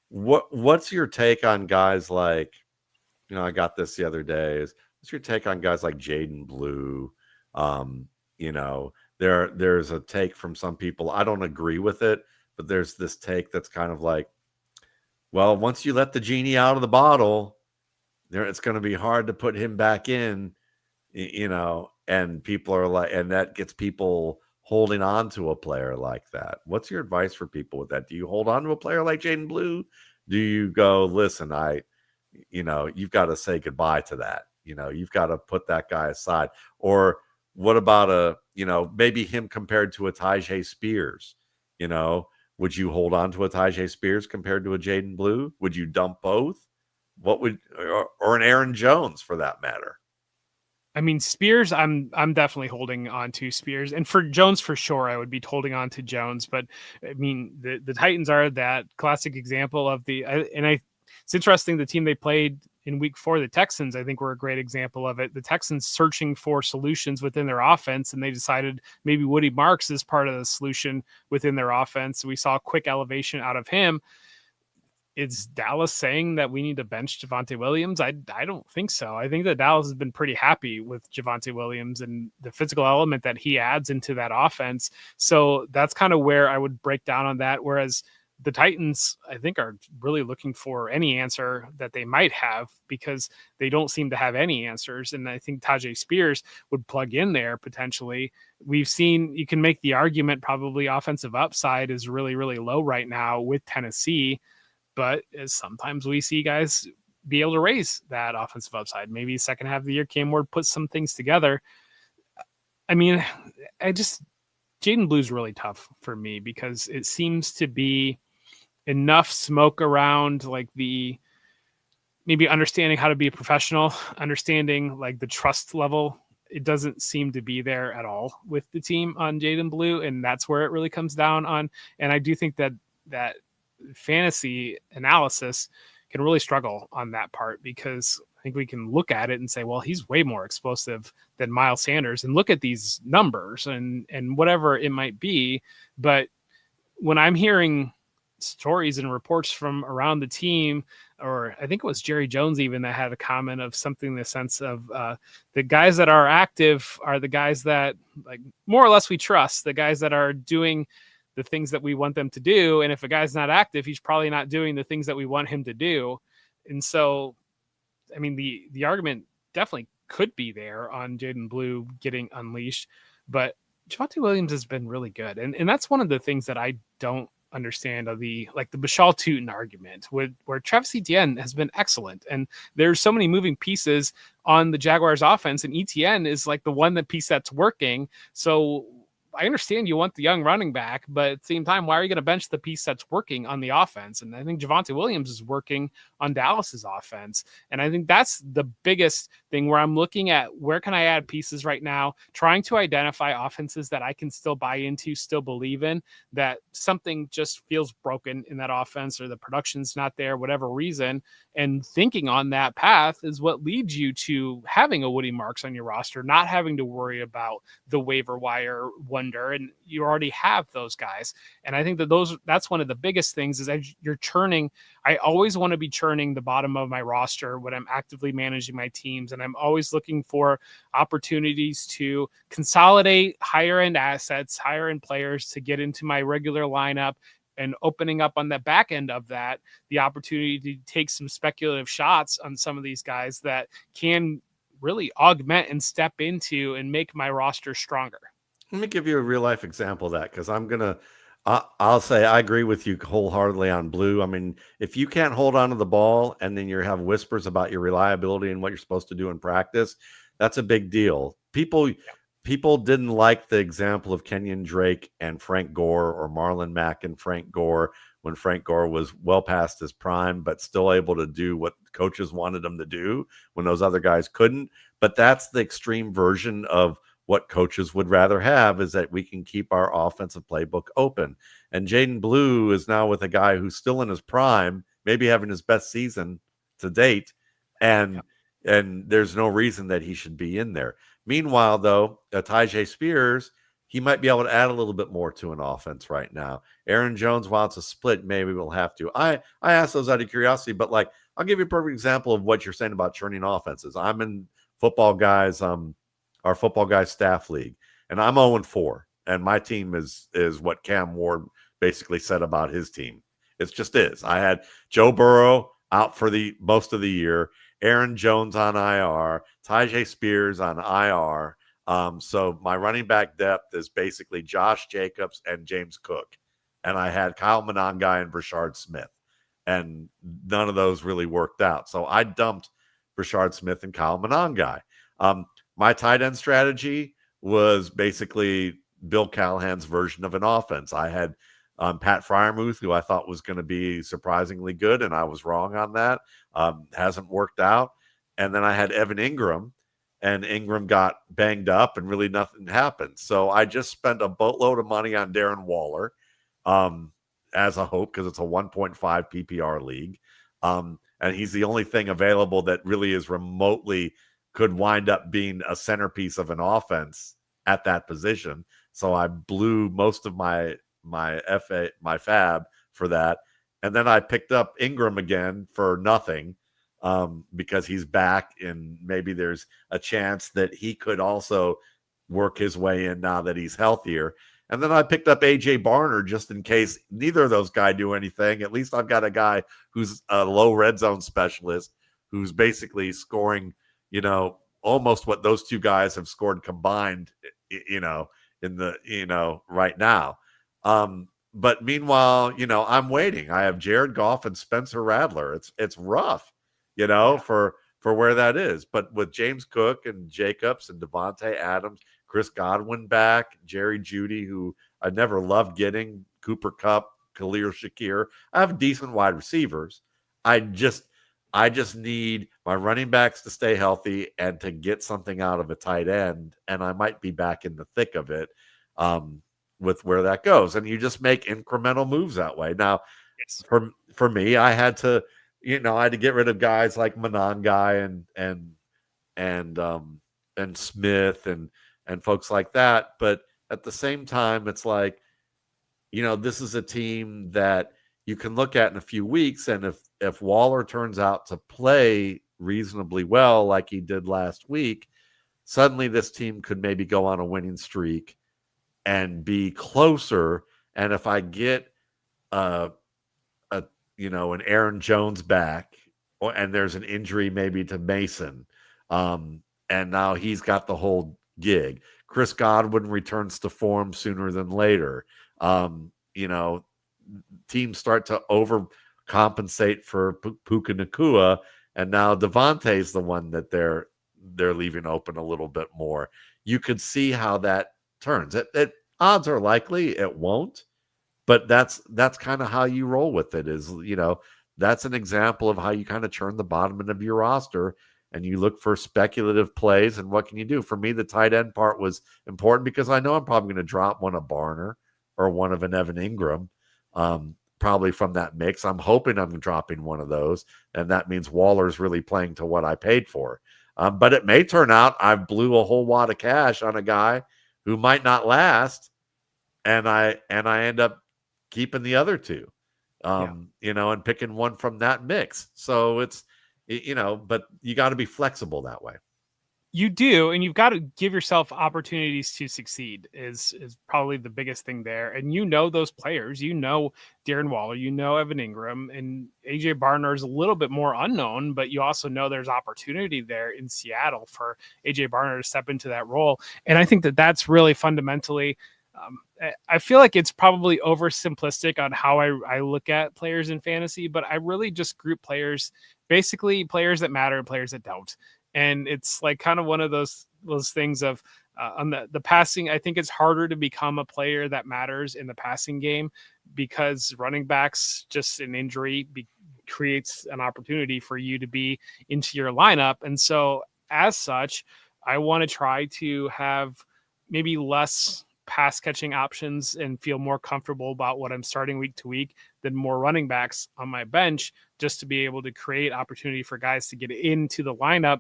What's your take on guys like, I got this the other day, what's your take on guys like Jaden Blue? There's a take from some people. I don't agree with it, but there's this take that's kind of like, well, once you let the genie out of the bottle, it's going to be hard to put him back in, and people are like, and that gets people holding on to a player like that. What's your advice for people with that? Do you hold on to a player like Jaden Blue? Do you go, listen, you've got to say goodbye to that. You've got to put that guy aside. Or what about maybe him compared to a Tyjae Spears? Would you hold on to a Tyjae Spears compared to a Jaden Blue? Would you dump both? Or an Aaron Jones for that matter? I mean, Spears, I'm definitely holding on to Spears, and for Jones, for sure, I would be holding on to Jones. But I mean, the Titans are that classic example of it's interesting. The team they played in week 4, the Texans, I think, were a great example of it. The Texans searching for solutions within their offense, and they decided maybe Woody Marks is part of the solution within their offense. We saw a quick elevation out of him. is Dallas saying that we need to bench Javonte Williams? I don't think so. I think that Dallas has been pretty happy with Javonte Williams and the physical element that he adds into that offense. So that's kind of where I would break down on that. Whereas the Titans, I think, are really looking for any answer that they might have because they don't seem to have any answers. And I think Tajay Spears would plug in there potentially. We've seen, you can make the argument probably offensive upside is really, really low right now with Tennessee, but as sometimes we see guys be able to raise that offensive upside. Maybe second half of the year, Cam Ward puts some things together. I mean, Jaden Blue's really tough for me because it seems to be enough smoke around like the maybe understanding how to be a professional, understanding like the trust level. It doesn't seem to be there at all with the team on Jaden Blue, and that's where it really comes down on. And I do think that fantasy analysis can really struggle on that part because I think we can look at it and say, well, he's way more explosive than Miles Sanders, and look at these numbers and whatever it might be. But when I'm hearing stories and reports from around the team, or I think it was Jerry Jones even that had a comment of something in the sense of the guys that are active are the guys that like more or less we trust, the guys that are doing the things that we want them to do. And if a guy's not active, he's probably not doing the things that we want him to do. And so, I mean, the argument definitely could be there on Jaden Blue getting unleashed, but Javonte Williams has been really good. And that's one of the things that I don't understand of the Bashal Tootin argument where Travis Etienne has been excellent. And there's so many moving pieces on the Jaguars offense, and Etienne is like the one piece that's working. So I understand you want the young running back, but at the same time, why are you going to bench the piece that's working on the offense? And I think Javonte Williams is working on Dallas's offense. And I think that's the biggest thing where I'm looking at where can I add pieces right now, trying to identify offenses that I can still buy into, still believe in, that something just feels broken in that offense or the production's not there, whatever reason. And thinking on that path is what leads you to having a Woody Marks on your roster, not having to worry about the waiver wire wonder, and you already have those guys. And I think that's one of the biggest things is as you're churning. I always want to be churning the bottom of my roster when I'm actively managing my teams, and I'm always looking for opportunities to consolidate higher end assets, higher end players to get into my regular lineup, and opening up on the back end of that the opportunity to take some speculative shots on some of these guys that can really augment and step into and make my roster stronger. Let me give you a real life example of that because I'll say I agree with you wholeheartedly on Blue. I mean, if you can't hold on to the ball and then you have whispers about your reliability and what you're supposed to do in practice, that's a big deal. People didn't like the example of Kenyon Drake and Frank Gore, or Marlon Mack and Frank Gore, when Frank Gore was well past his prime, but still able to do what coaches wanted him to do when those other guys couldn't. But that's the extreme version of what coaches would rather have, is that we can keep our offensive playbook open. And Jaden Blue is now with a guy who's still in his prime, maybe having his best season to date. And there's no reason that he should be in there. Meanwhile, though, Tajay Spears, he might be able to add a little bit more to an offense right now. Aaron Jones, while it's a split, maybe we'll have to. I ask those out of curiosity, but like I'll give you a perfect example of what you're saying about churning offenses. I'm in Football Guys, our Football Guys staff league, and I'm 0-4, and my team is what Cam Ward basically said about his team. It just is. I had Joe Burrow out for the most of the year, Aaron Jones on IR, Tajay Spears on IR. So my running back depth is basically Josh Jacobs and James Cook. And I had Kyle Monangai and Brashard Smith. And none of those really worked out. So I dumped Brashard Smith and Kyle Monangai. My tight end strategy was basically Bill Callahan's version of an offense. I had Pat Fryermuth, who I thought was going to be surprisingly good, and I was wrong on that. Hasn't worked out. And then I had Evan Ingram, and Ingram got banged up, and really nothing happened. So I just spent a boatload of money on Darren Waller as a hope, because it's a 1.5 PPR league. And he's the only thing available that really is remotely could wind up being a centerpiece of an offense at that position. So I blew most of my fab for that. And then I picked up Ingram again for nothing, because he's back, and maybe there's a chance that he could also work his way in now that he's healthier. And then I picked up AJ Barner just in case neither of those guys do anything. At least I've got a guy who's a low red zone specialist who's basically scoring, almost what those two guys have scored combined, in the, right now. But meanwhile, I'm waiting. I have Jared Goff and Spencer Rattler. It's rough, Yeah. for where that is. But with James Cook and Jacobs and Devontae Adams, Chris Godwin back, Jerry Jeudy, who I never loved getting, Cooper Kupp, Khalil Shakir. I have decent wide receivers. I just I just need my running backs to stay healthy and to get something out of a tight end, and I might be back in the thick of it. With where that goes, and you just make incremental moves that way. Now, Yes. for me, I had to, I had to get rid of guys like Manon Guy and Smith and folks like that. But at the same time, it's like, this is a team that you can look at in a few weeks, and if Waller turns out to play reasonably well like he did last week, suddenly this team could maybe go on a winning streak and be closer. And if I get a an Aaron Jones back, and there's an injury maybe to Mason, and now he's got the whole gig. Chris Godwin returns to form sooner than later. Teams start to overcompensate for Puka Nakua, and now Devontae's the one that they're leaving open a little bit more. You could see how that turns. Odds are likely it won't, but that's kind of how you roll with it. Is that's an example of how you kind of churn the bottom end of your roster, and you look for speculative plays. And what can you do? For me, the tight end part was important because I know I'm probably going to drop one of Barner or one of an Evan Ingram, probably from that mix. I'm hoping I'm dropping one of those, and that means Waller's really playing to what I paid for. But it may turn out I blew a whole wad of cash on a guy who might not last, and I end up keeping the other two, Yeah. and picking one from that mix. So it's, but you got to be flexible that way. You do, and you've got to give yourself opportunities to succeed is probably the biggest thing there. And those players, Darren Waller, Evan Ingram, and AJ Barner is a little bit more unknown, but you also know there's opportunity there in Seattle for AJ Barner to step into that role. And I think that that's really fundamentally, I feel like it's probably oversimplistic on how I look at players in fantasy, but I really just group players, basically players that matter and players that don't. And it's like kind of one of those things of on the passing. I think it's harder to become a player that matters in the passing game because running backs, just an injury creates an opportunity for you to be into your lineup. And so as such, I want to try to have maybe less pass catching options and feel more comfortable about what I'm starting week to week than more running backs on my bench, just to be able to create opportunity for guys to get into the lineup.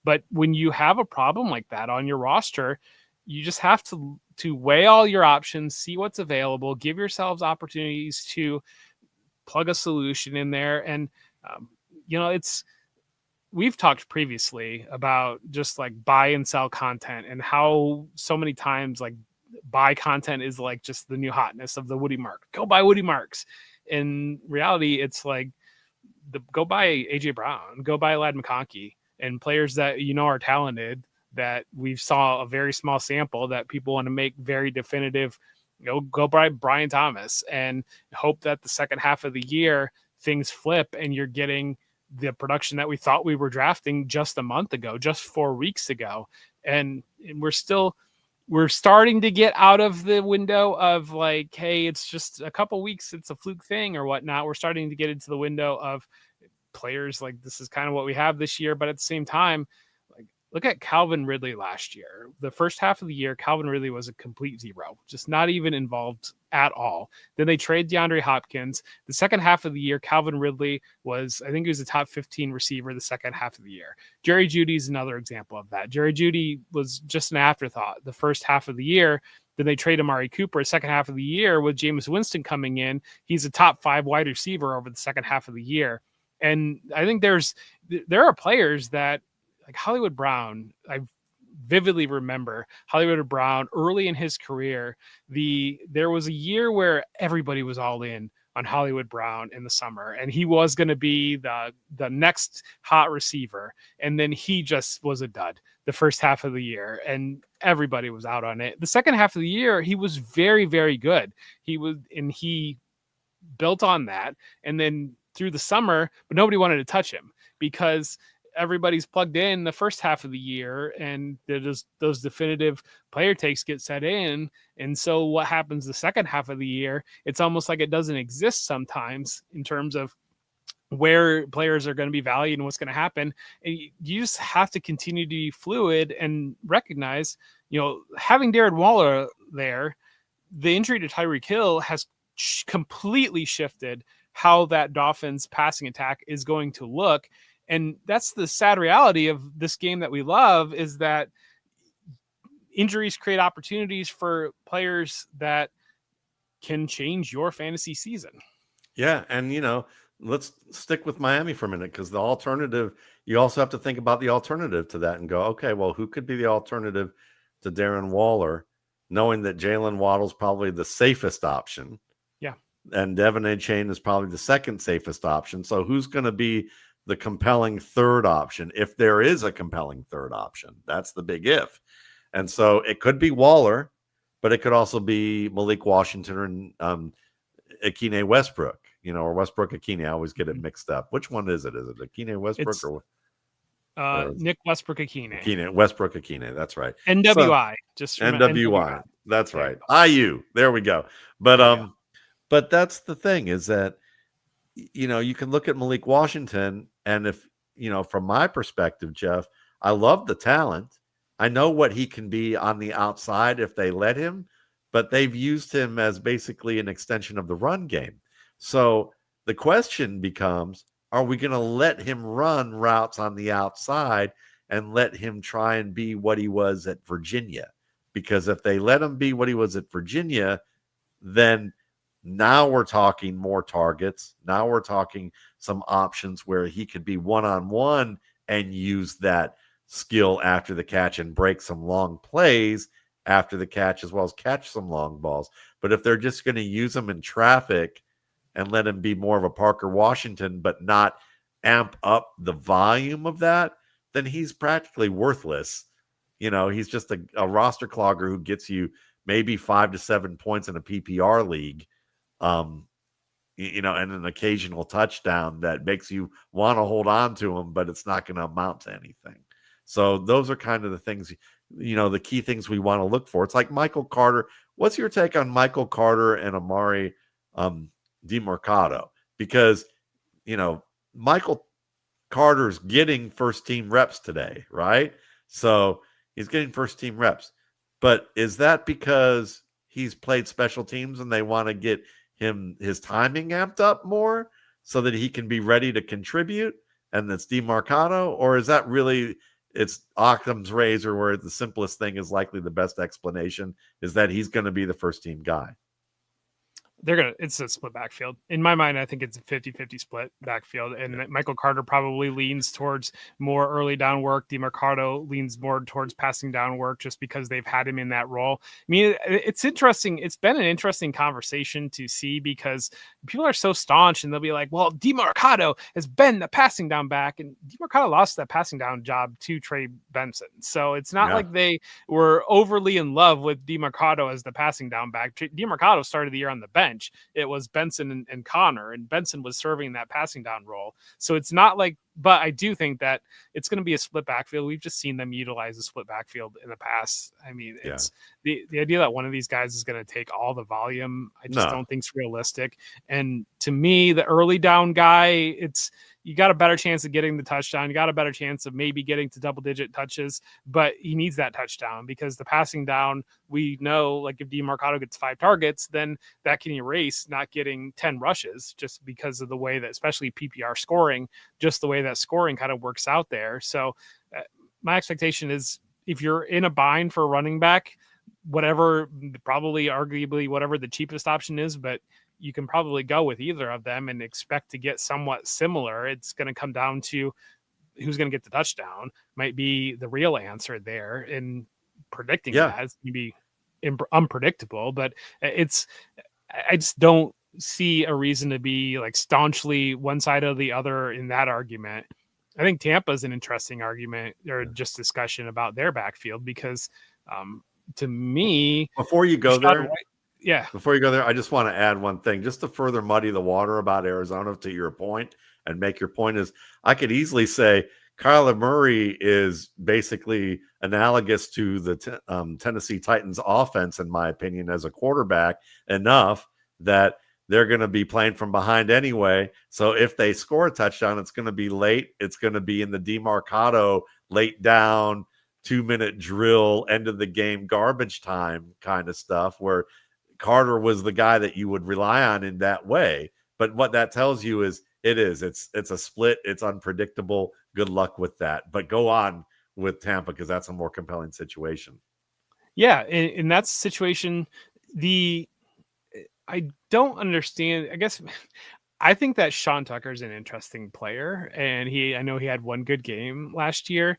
But when you have a problem like that on your roster, you just have to weigh all your options, see what's available, give yourselves opportunities to plug a solution in there. And, we've talked previously about just like buy and sell content and how so many times like buy content is like just the new hotness of the Woody Mark. Go buy Woody Marks. In reality, it's like go buy AJ Brown, go buy Lad McConkey, and players that are talented, that we saw a very small sample that people want to make very definitive. Go buy Brian Thomas and hope that the second half of the year things flip and you're getting the production that we thought we were drafting just a month ago, just 4 weeks ago. And we're starting to get out of the window of like, hey, it's just a couple weeks, it's a fluke thing or whatnot. We're starting to get into the window of players like this is kind of what we have this year. But at the same time, like look at Calvin Ridley last year. The first half of the year, Calvin Ridley was a complete zero, just not even involved at all. Then they trade DeAndre Hopkins. The second half of the year, Calvin Ridley was, I think he was a top 15 receiver the second half of the year. Jerry Jeudy is another example of that. Jerry Jeudy was just an afterthought the first half of the year. Then they trade Amari Cooper second half of the year with Jameis Winston coming in. He's a top 5 wide receiver over the second half of the year. And I think there are players that, like Hollywood Brown, I vividly remember Hollywood Brown early in his career. There was a year where everybody was all in on Hollywood Brown in the summer, and he was going to be the next hot receiver. And then he just was a dud the first half of the year, and everybody was out on it. The second half of the year, he was very, very good. He built on that, and then through the summer, but nobody wanted to touch him because everybody's plugged in the first half of the year, and those definitive player takes get set in. And so what happens the second half of the year, it's almost like it doesn't exist sometimes in terms of where players are going to be valued and what's going to happen. And you just have to continue to be fluid and recognize, having Darren Waller there, the injury to Tyreek Hill has completely shifted how that Dolphins passing attack is going to look. And that's the sad reality of this game that we love, is that injuries create opportunities for players that can change your fantasy season. Yeah. And, let's stick with Miami for a minute, because the alternative, you also have to think about the alternative to that and go, okay, well, who could be the alternative to Darren Waller, knowing that Jalen Waddle's probably the safest option. Yeah. And Devin Achane is probably the second safest option. So who's going to be the compelling third option, if there is a compelling third option? That's the big if. And so it could be Waller, but it could also be Malik Washington and Akine Westbrook, or Westbrook Akine. I always get it mixed up. Which one is it? Is it Akine Westbrook or Nick Westbrook Akine? Westbrook Akine. That's right. NWI. Just NWI. That's right. IU. There we go. But but that's the thing, is that you can look at Malik Washington, and if, from my perspective, Jeff, I love the talent. I know what he can be on the outside if they let him, but they've used him as basically an extension of the run game. So the question becomes, are we going to let him run routes on the outside and let him try and be what he was at Virginia? Because if they let him be what he was at Virginia, then now we're talking more targets. Now we're talking some options where he could be one-on-one and use that skill after the catch and break some long plays after the catch, as well as catch some long balls. But if they're just going to use him in traffic and let him be more of a Parker Washington, but not amp up the volume of that, then he's practically worthless. He's just a roster clogger who gets you maybe 5 to 7 points in a PPR league. And an occasional touchdown that makes you want to hold on to him, but it's not going to amount to anything. So those are kind of the things, the key things we want to look for. It's like Michael Carter. What's your take on Michael Carter and Amari DiMercato? Because, Michael Carter's getting first team reps today, right? So he's getting first team reps. But is that because he's played special teams and they want to get his timing amped up more so that he can be ready to contribute, and that's DiMercato? Or is that really, it's Occam's razor, where the simplest thing is likely the best explanation, is that he's going to be the first team guy? It's a split backfield. In my mind, I think it's a 50-50 split backfield. And Michael Carter probably leans towards more early down work. DiMercato leans more towards passing down work, just because they've had him in that role. I mean, it's interesting. It's been an interesting conversation to see, because people are so staunch and they'll be like, well, DiMercato has been the passing down back, and DiMercato lost that passing down job to Trey Benson. So it's not like they were overly in love with DiMercato as the passing down back. DiMercato started the year on the bench. It was Benson and Connor, and Benson was serving that passing down role. So it's not like, but I do think that it's going to be a split backfield. We've just seen them utilize a split backfield in the past. I mean, it's the idea that one of these guys is going to take all the volume, I just don't think it's realistic. And to me, the early down guy, you got a better chance of getting the touchdown. You got a better chance of maybe getting to double-digit touches, but he needs that touchdown, because the passing down, we know, like if DiMercato gets 5 targets, then that can erase not getting 10 rushes, just because of the way that, especially PPR scoring, just the way that scoring kind of works out there. So my expectation is, if you're in a bind for running back, whatever, probably arguably whatever the cheapest option is, but you can probably go with either of them and expect to get somewhat similar. It's going to come down to who's going to get the touchdown might be the real answer there. And predicting Yeah. that it's going to be unpredictable, but I just don't see a reason to be like staunchly one side or the other in that argument. I think Tampa's an interesting argument or just discussion about their backfield because to me, Before you go Rashad there, White, yeah, Before you go there, I just want to add one thing just to further muddy the water about Arizona to your point and make your point is I could easily say Kyler Murray is basically analogous to the Tennessee Titans offense, in my opinion, as a quarterback enough that they're going to be playing from behind anyway. So if they score a touchdown, it's going to be late. It's going to be in the demarcado, late down, 2-minute drill, end of the game, garbage time kind of stuff where Carter was the guy that you would rely on in that way. But what that tells you is it's a split. It's unpredictable. Good luck with that. But go on with Tampa because that's a more compelling situation. Yeah, in that situation, I don't understand. I guess I think that Sean Tucker is an interesting player, and I know he had one good game last year.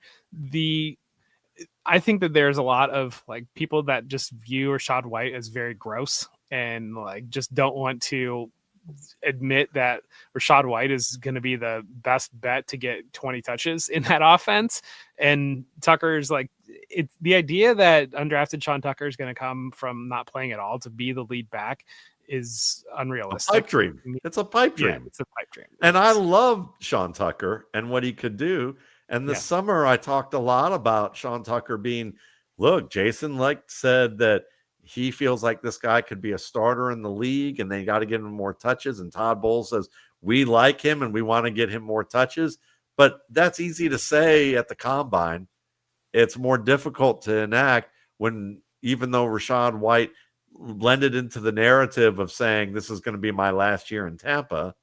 I think that there's a lot of like people that just view Rashad White as very gross and like just don't want to admit that Rashad White is going to be the best bet to get 20 touches in that offense. And Tucker's like, it's the idea that undrafted Sean Tucker is going to come from not playing at all to be the lead back is unrealistic. A pipe dream. It's a pipe dream. Yeah, it's a pipe dream. And I love Sean Tucker and what he could do. And this summer, I talked a lot about Sean Tucker being, look, Jason said that he feels like this guy could be a starter in the league and they got to give him more touches. And Todd Bowles says, we like him and we want to get him more touches. But that's easy to say at the combine. It's more difficult to enact when, even though Rashad White blended into the narrative of saying this is going to be my last year in Tampa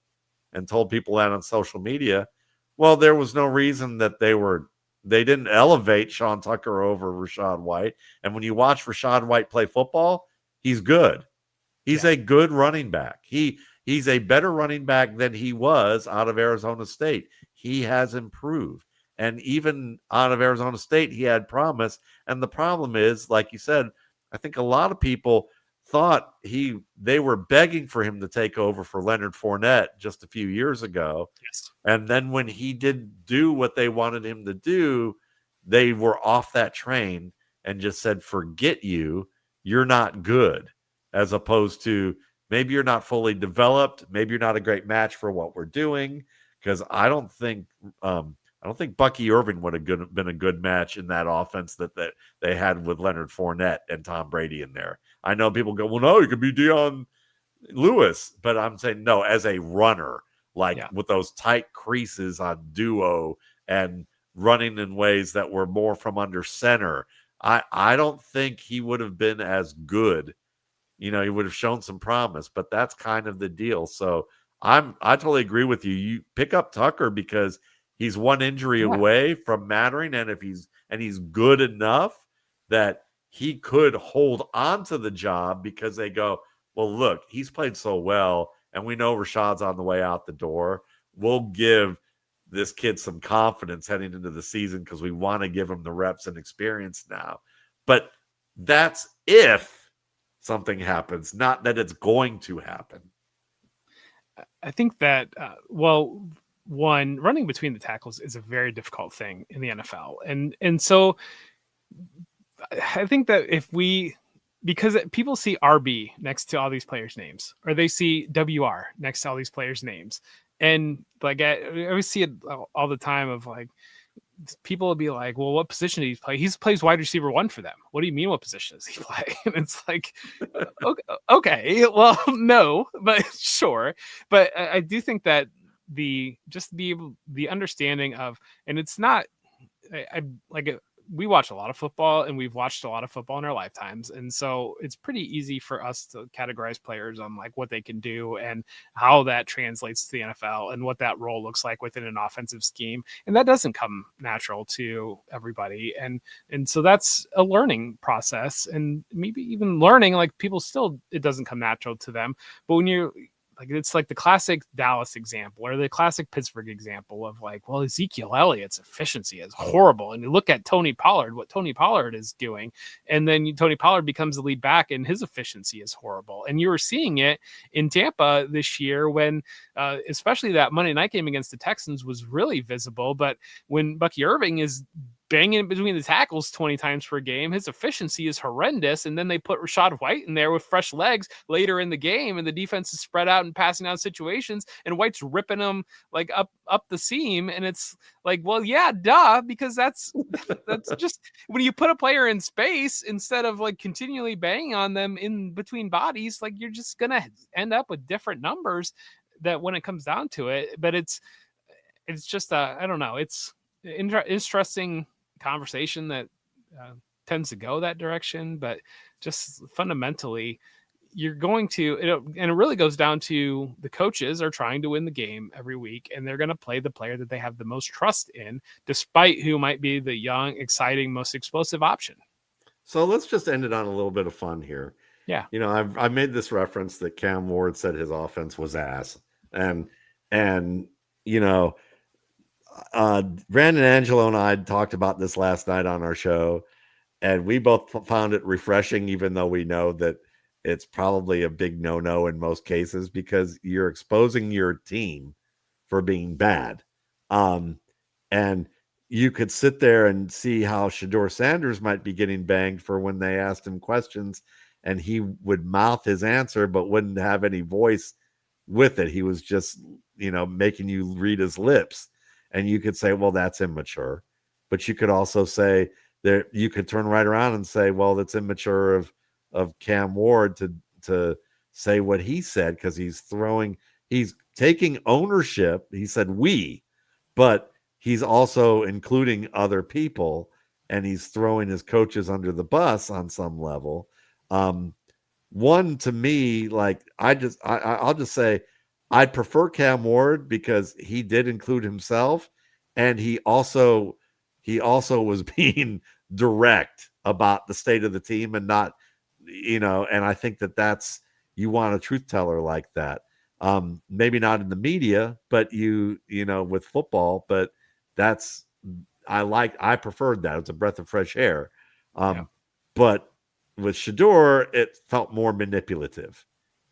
and told people that on social media, well, there was no reason that they didn't elevate Sean Tucker over Rashad White. And when you watch Rashad White play football, he's good. He's a good running back. He's a better running back than he was out of Arizona State. He has improved. And even out of Arizona State, he had promise. And the problem is, like you said, I think a lot of people thought they were begging for him to take over for Leonard Fournette just a few years ago. Yes. And then when he didn't do what they wanted him to do, they were off that train and just said, forget you. You're not good. As opposed to maybe you're not fully developed. Maybe you're not a great match for what we're doing. Because I don't think Bucky Irving would have been a good match in that offense that they had with Leonard Fournette and Tom Brady in there. I know people go, well, no, you could be Deion Lewis. But I'm saying, no, as a runner, with those tight creases on duo and running in ways that were more from under center, I don't think he would have been as good. He would have shown some promise, but that's kind of the deal. So I totally agree with you. You pick up Tucker because he's one injury away from mattering, and he's good enough that he could hold on to the job because they go, well, look, he's played so well, and we know Rashad's on the way out the door. We'll give this kid some confidence heading into the season because we want to give him the reps and experience now. But that's if something happens, not that it's going to happen. I think that, one, running between the tackles is a very difficult thing in the NFL. And so I think that because people see RB next to all these players' names, or they see WR next to all these players' names. And like, I always see it all the time of like, people will be like, well, what position did he play? He plays wide receiver 1 for them. What do you mean, what position does he play? And it's like, okay, well, no, but sure. But I do think that the understanding of, and it's not, I like we watch a lot of football and we've watched a lot of football in our lifetimes. And so it's pretty easy for us to categorize players on like what they can do and how that translates to the NFL and what that role looks like within an offensive scheme. And that doesn't come natural to everybody. And so that's a learning process, and maybe even learning, like people still, it doesn't come natural to them. But when you're like, it's like the classic Dallas example or the classic Pittsburgh example of like, well, Ezekiel Elliott's efficiency is horrible. And you look at Tony Pollard, what Tony Pollard is doing, and then Tony Pollard becomes the lead back and his efficiency is horrible. And you were seeing it in Tampa this year when, especially that Monday night game against the Texans was really visible. But when Bucky Irving is banging between the tackles 20 times per game, his efficiency is horrendous. And then they put Rashad White in there with fresh legs later in the game, and the defense is spread out and passing out situations, and White's ripping them like up the seam. And it's like, well, yeah, duh, because that's just when you put a player in space instead of like continually banging on them in between bodies, like you're just gonna end up with different numbers that when it comes down to it. But it's just I don't know, it's interesting conversation that tends to go that direction. But just fundamentally, you're going to and it really goes down to the coaches are trying to win the game every week, and they're going to play the player that they have the most trust in, despite who might be the young, exciting, most explosive option. So let's just end it on a little bit of fun here. Yeah. I've made this reference that Cam Ward said his offense was ass, and you know Brandon Angelo and I talked about this last night on our show, and we both found it refreshing, even though we know that it's probably a big no-no in most cases because you're exposing your team for being bad. And you could sit there and see how Shedeur Sanders might be getting banged for when they asked him questions and he would mouth his answer but wouldn't have any voice with it. He was just, making you read his lips. And you could say, well, that's immature. But you could also say that you could turn right around and say, well, that's immature of Cam Ward to say what he said, because he's taking ownership. He said we, but he's also including other people, and he's throwing his coaches under the bus on some level. One, to me, like I'll just say I'd prefer Cam Ward because he did include himself, and he also was being direct about the state of the team and not, and I think that's, you want a truth teller like that. Maybe not in the media, but with football, but I preferred that. It's a breath of fresh air. Yeah. But with Shedeur, it felt more manipulative.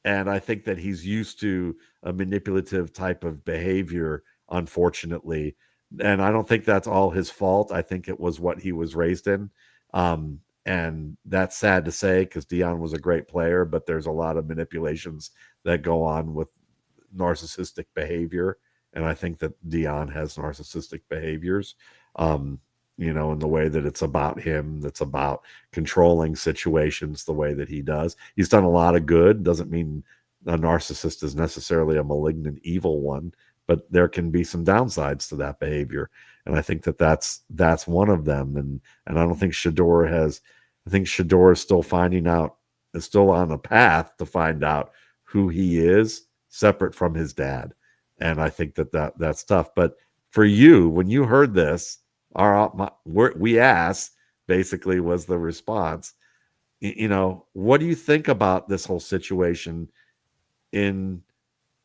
And I think that he's used to a manipulative type of behavior, unfortunately. And I don't think that's all his fault. I think it was what he was raised in. And that's sad to say because Deion was a great player, but there's a lot of manipulations that go on with narcissistic behavior. And I think that Deion has narcissistic behaviors, in the way that it's about him, that's about controlling situations the way that he does. He's done a lot of good. Doesn't mean a narcissist is necessarily a malignant, evil one, but there can be some downsides to that behavior. And I think that that's one of them. And I don't think Shedeur I think Shedeur is still is still on a path to find out who he is separate from his dad. And I think that's tough. But for you, when you heard this, we asked, basically was the response, what do you think about this whole situation in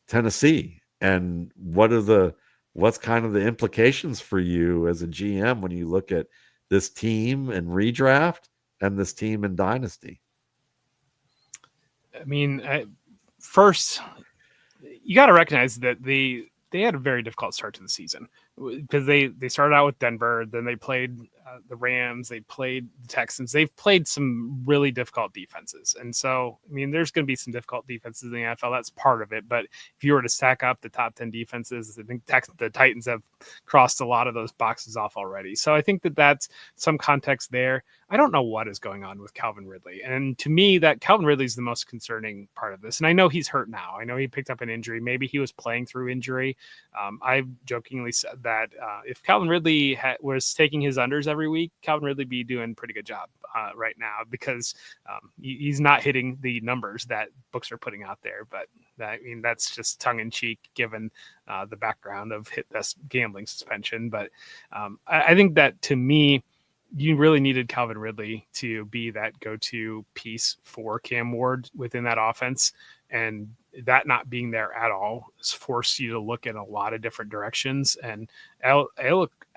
Tennessee? And what's kind of the implications for you as a GM when you look at this team in redraft and this team in dynasty? I mean, first, you got to recognize that they had a very difficult start to the season because they started out with Denver, then they played the Rams, they played the Texans. They've played some really difficult defenses. And so, I mean, there's going to be some difficult defenses in the NFL. That's part of it. But if you were to stack up the top 10 defenses, I think the Titans have crossed a lot of those boxes off already. So I think that's some context there. I don't know what is going on with Calvin Ridley. And to me, that Calvin Ridley is the most concerning part of this. And I know he's hurt now. I know he picked up an injury. Maybe he was playing through injury. I jokingly said that if Calvin Ridley was taking his unders every week, Calvin Ridley be doing a pretty good job right now, because he's not hitting the numbers that books are putting out there. But I mean, that's just tongue in cheek given the background of this gambling suspension. But I think that, to me, you really needed Calvin Ridley to be that go-to piece for Cam Ward within that offense. And that not being there at all has forced you to look in a lot of different directions. And Alec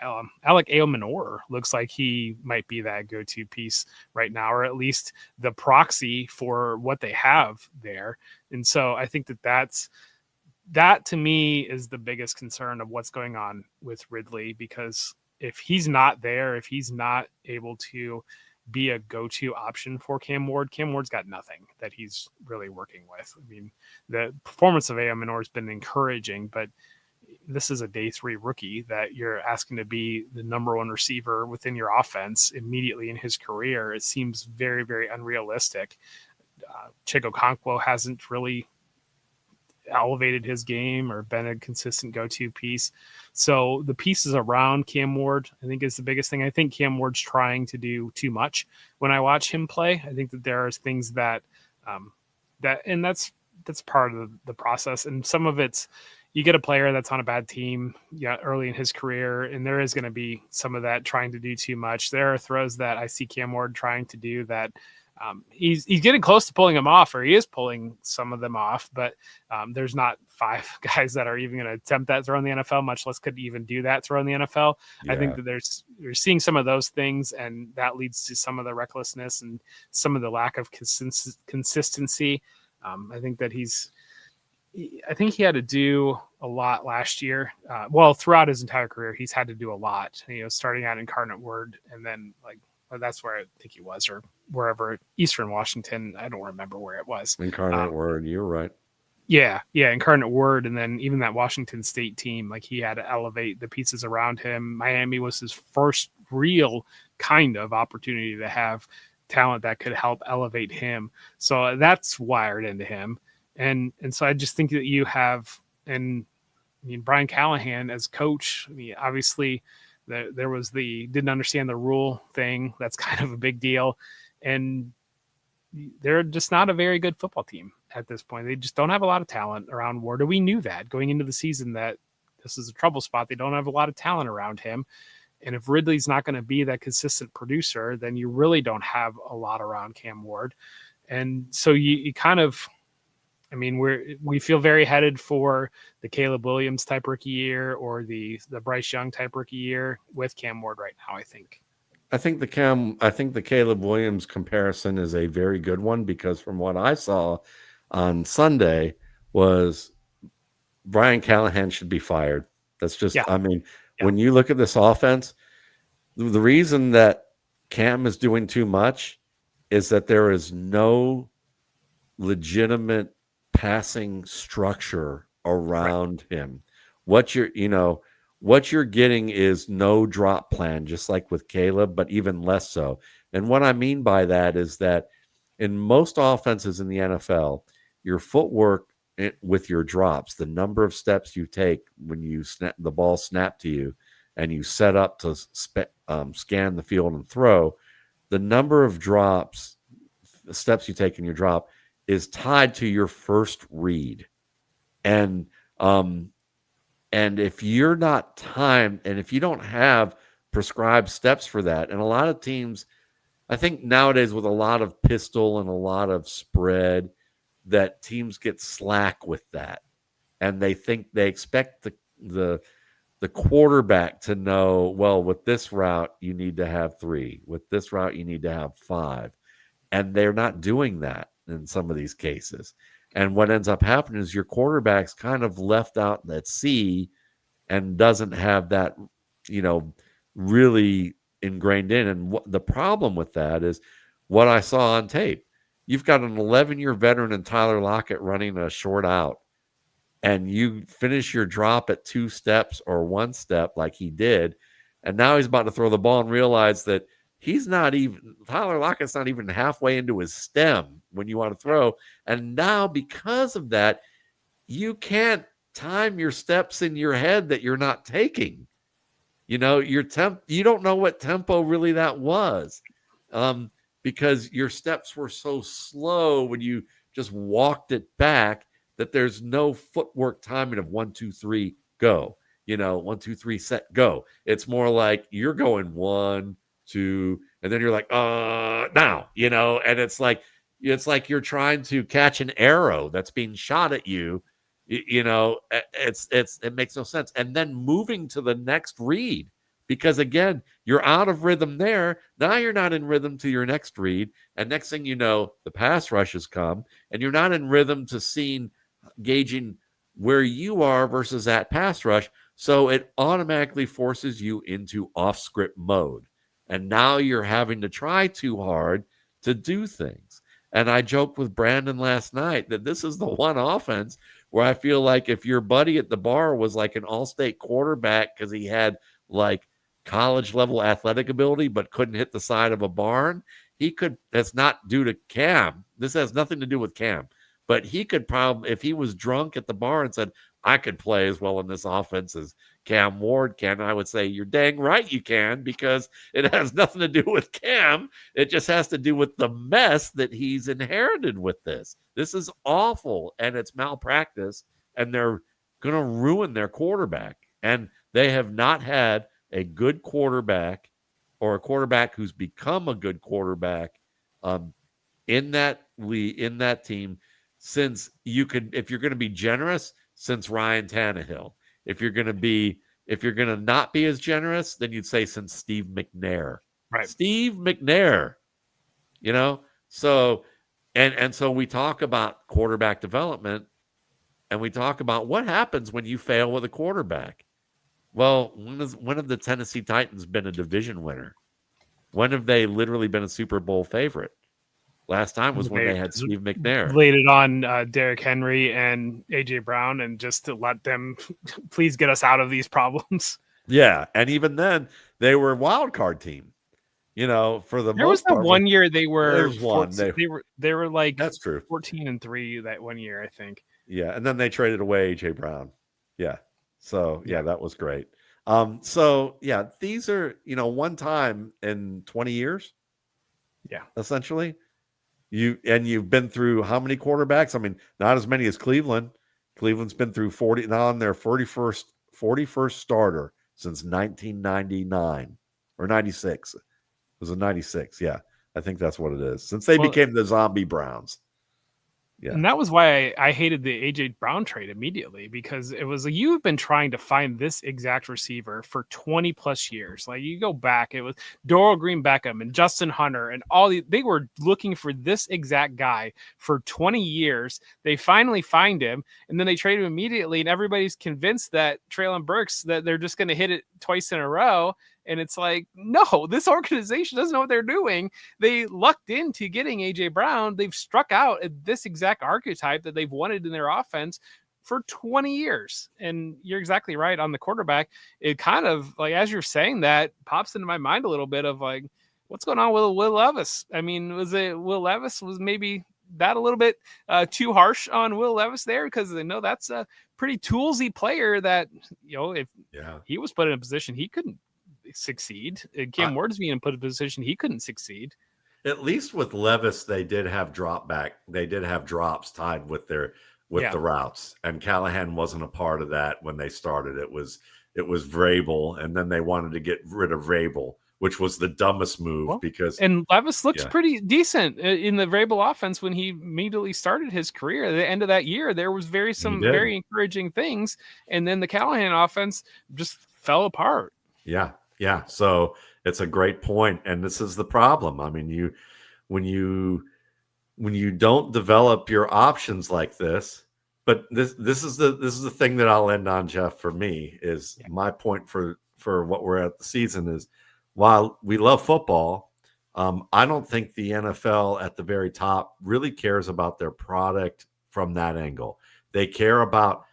Aomanor looks like he might be that go-to piece right now, or at least the proxy for what they have there. And so I think that to me is the biggest concern of what's going on with Ridley, because if he's not there, if he's not able to be a go-to option for Cam Ward's got nothing that he's really working with. I mean, the performance of Aomanor has been encouraging, but this is a day 3 rookie that you're asking to be the number 1 receiver within your offense immediately in his career. It seems very, very unrealistic. Chico Okonkwo hasn't really elevated his game or been a consistent go-to piece. So the pieces around Cam Ward, I think, is the biggest thing. I think Cam Ward's trying to do too much when I watch him play. I think that there are things that that's part of the process. And some of it's, you get a player that's on a bad team early in his career, and there is going to be some of that trying to do too much. There are throws that I see Cam Ward trying to do that he's getting close to pulling them off, or he is pulling some of them off, but there's not 5 guys that are even going to attempt that throw in the NFL, much less could even do that throw in the NFL. Yeah. I think that you're seeing some of those things, and that leads to some of the recklessness and some of the lack of consistency. I think that I think he had to do a lot last year. Throughout his entire career, he's had to do a lot, starting out Incarnate Word, and then that's where I think he was, or wherever, Eastern Washington. I don't remember where it was. Incarnate Word, you're right. Yeah, Incarnate Word, and then even that Washington State team, he had to elevate the pieces around him. Miami was his first real kind of opportunity to have talent that could help elevate him. So that's wired into him. And so I just think that you have, and I mean, Brian Callahan as coach, I mean, obviously there was didn't understand the rule thing. That's kind of a big deal. And they're just not a very good football team at this point. They just don't have a lot of talent around Ward. We knew that going into the season, that this is a trouble spot. They don't have a lot of talent around him. And if Ridley's not going to be that consistent producer, then you really don't have a lot around Cam Ward. And so you kind of, I mean, we feel very headed for the Caleb Williams type rookie year, or the Bryce Young type rookie year with Cam Ward right now, I think. I think the Caleb Williams comparison is a very good one, because from what I saw on Sunday was Brian Callahan should be fired. That's just, when you look at this offense, the reason that Cam is doing too much is that there is no legitimate passing structure around him. What you're getting is no drop plan, just like with Caleb, but even less so. And what I mean by that is that in most offenses in the NFL, your footwork with your drops, the number of steps you take when you snap the ball snapped to you and you set up to scan the field and throw, the number of steps you take in your drop is tied to your first read. And if you're not timed, and if you don't have prescribed steps for that, and a lot of teams, I think nowadays with a lot of pistol and a lot of spread, that teams get slack with that. And they expect the quarterback to know, well, with this route, you need to have 3. With this route, you need to have 5. And they're not doing that in some of these cases. And what ends up happening is your quarterback's kind of left out at sea and doesn't have that, really ingrained in. And the problem with that is what I saw on tape. You've got an 11-year veteran in Tyler Lockett running a short out, and you finish your drop at 2 steps or 1 step like he did, and now he's about to throw the ball and realize that Tyler Lockett's not even halfway into his stem when you want to throw. And now because of that, you can't time your steps in your head that you're not taking. You don't know what tempo really that was, um, because your steps were so slow when you just walked it back that there's no footwork timing of 1, 2, 3, go. 1, 2, 3, set, go. It's more like you're going 1, 2, and then you're like, now, and it's like you're trying to catch an arrow that's being shot at you. It makes no sense. And then moving to the next read, because again, you're out of rhythm there. Now you're not in rhythm to your next read. And next thing you know, the pass rushes come, and you're not in rhythm to gauging where you are versus that pass rush. So it automatically forces you into off script mode. And now you're having to try too hard to do things. And I joked with Brandon last night that this is the one offense where I feel like if your buddy at the bar was like an all-state quarterback because he had like college level athletic ability but couldn't hit the side of a barn, that's not due to Cam. This has nothing to do with Cam. But he could probably, if he was drunk at the bar and said, I could play as well in this offense as Cam Ward can, I would say, you're dang right you can, because it has nothing to do with Cam. It just has to do with the mess that he's inherited with this. This is awful, and it's malpractice, and they're going to ruin their quarterback. And they have not had a good quarterback or a quarterback who's become a good quarterback in that team since if you're going to be generous, since Ryan Tannehill. If you're going to not be as generous, then you'd say since Steve McNair. Right. Steve McNair, so and so we talk about quarterback development, and we talk about what happens when you fail with a quarterback. Well, when have the Tennessee Titans been a division winner? When have they literally been a Super Bowl favorite? Last time was when they had Steve McNair. Laid it on Derrick Henry and A.J. Brown, and just to let them please get us out of these problems. Yeah, and even then, they were a wild card team. For the there most was part, the one year they were 14, they were like that's true 14-3 that one year, I think. Yeah, and then they traded away A.J. Brown. Yeah, so yeah, that was great. So yeah, these are one time in 20 years. Yeah, essentially. You've been through how many quarterbacks? I mean, not as many as Cleveland. Cleveland's been through 40 now on their 41st starter since 1999 or 96. It was a 96. Yeah, I think that's what it is. Since they became the Zombie Browns. Yeah. And that was why I hated the A.J. Brown trade immediately, because it was like, you've been trying to find this exact receiver for 20 plus years. Like, you go back, it was Doral Green Beckham and Justin Hunter and they were looking for this exact guy for 20 years. They finally find him, and then they trade him immediately, and everybody's convinced that Treylon Burks, that they're just going to hit it twice in a row. And it's like, no, this organization doesn't know what they're doing. They lucked into getting A.J. Brown. They've struck out at this exact archetype that they've wanted in their offense for 20 years. And you're exactly right on the quarterback. It kind of, like, as you're saying that, pops into my mind a little bit of like, what's going on with Will Levis? I mean, was it Will Levis was maybe that a little bit too harsh on Will Levis there? Because they know that's a pretty toolsy player that, if he was put in a position he couldn't succeed. Cam Ward's being put in a position he couldn't succeed. At least with Levis, they did have They did have drops tied with the routes, and Callahan wasn't a part of that when they started. It was Vrabel, and then they wanted to get rid of Vrabel, which was the dumbest move and Levis looked pretty decent in the Vrabel offense when he immediately started his career. At the end of that year, there was some very encouraging things, and then the Callahan offense just fell apart. Yeah. So it's a great point, and this is the problem. I mean, when you don't develop your options like this, but this is the thing that I'll end on, Jeff. For me, is my point for what we're at the season is, while we love football, I don't think the NFL at the very top really cares about their product from that angle. They care about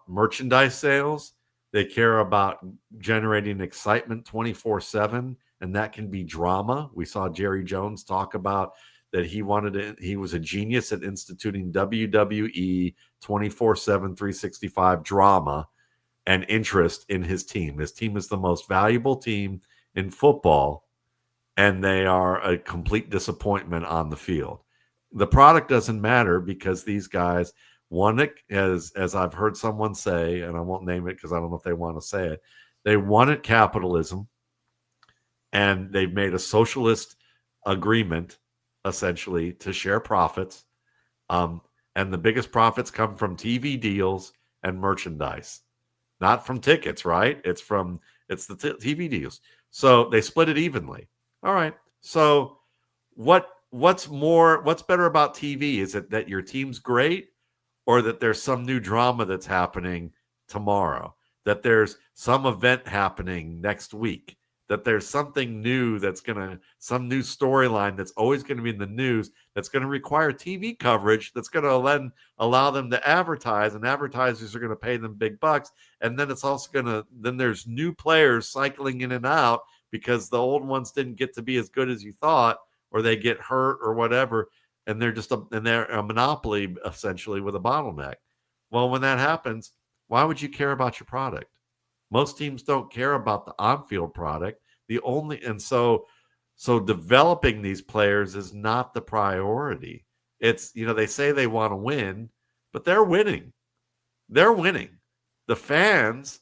merchandise sales. They care about generating excitement 24/7, and that can be drama. We saw Jerry Jones talk about that he was a genius at instituting WWE 24/7, 365 drama. and interest in his team. His team is the most valuable team in football, and they are a complete disappointment on the field. The product doesn't matter because these guys won it, as I've heard someone say, and I won't name it because I don't know if they want to say it. They wanted capitalism, and they've made a socialist agreement essentially to share profits. Um, and the biggest profits come from TV deals and merchandise, not from tickets, right? It's the TV deals. So they split it evenly. All right. So what's better about TV? Is it that your team's great, or that there's some new drama that's happening tomorrow, that there's some event happening next week, that there's something new some new storyline that's always going to be in the news that's going to require TV coverage that's going to allow them to advertise, and advertisers are going to pay them big bucks. And then it's also then there's new players cycling in and out because the old ones didn't get to be as good as you thought, or they get hurt or whatever, and they're a monopoly essentially with a bottleneck. Well, when that happens, why would you care about your product? Most teams don't care about the on-field product. The only and so developing these players is not the priority. It's, they say they want to win, but they're winning. They're winning. The fans,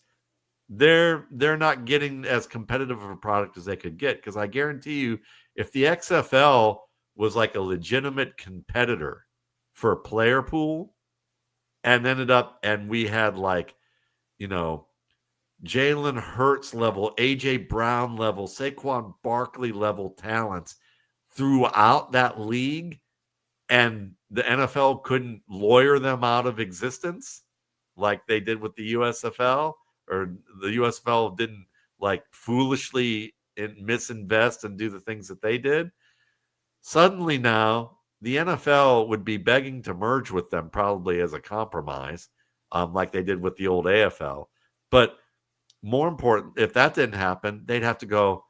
they're not getting as competitive of a product as they could get, because I guarantee you, if the XFL was like a legitimate competitor for a player pool and we had like, you know, Jalen Hurts level, AJ Brown level, Saquon Barkley level talents throughout that league, and the NFL couldn't lawyer them out of existence like they did with the USFL, or the USFL didn't like foolishly misinvest and do the things that they did. Suddenly now the NFL would be begging to merge with them, probably as a compromise, like they did with the old AFL. But more important, if that didn't happen, they'd have to go,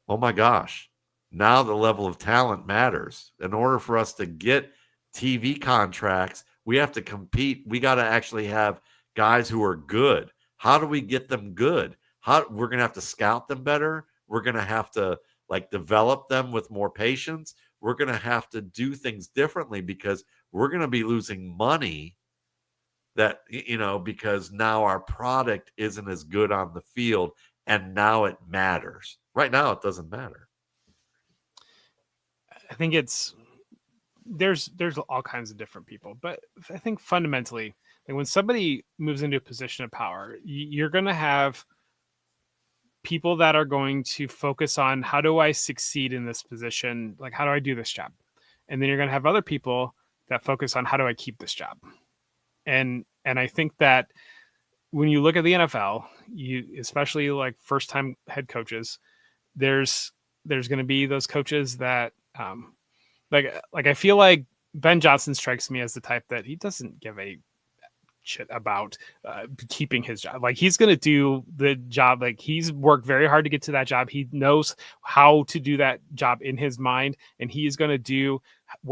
oh my gosh, now the level of talent matters. In order for us to get TV contracts, we have to compete. We got to actually have guys who are good. How do we get them good? We're going to have to scout them better. We're going to have to like develop them with more patience. We're going to have to do things differently because we're going to be losing money because now our product isn't as good on the field, and now it matters. Right now it doesn't matter. I think there's all kinds of different people, but I think fundamentally, like when somebody moves into a position of power, you're going to have people that are going to focus on how do I succeed in this position? Like, how do I do this job? And then you're going to have other people that focus on how do I keep this job? And I think that when you look at the NFL, you especially like first time head coaches, there's going to be those coaches that like I feel like Ben Johnson strikes me as the type that he doesn't give a shit about keeping his job. Like he's going to do the job. Like he's worked very hard to get to that job. He knows how to do that job in his mind, and he's going to do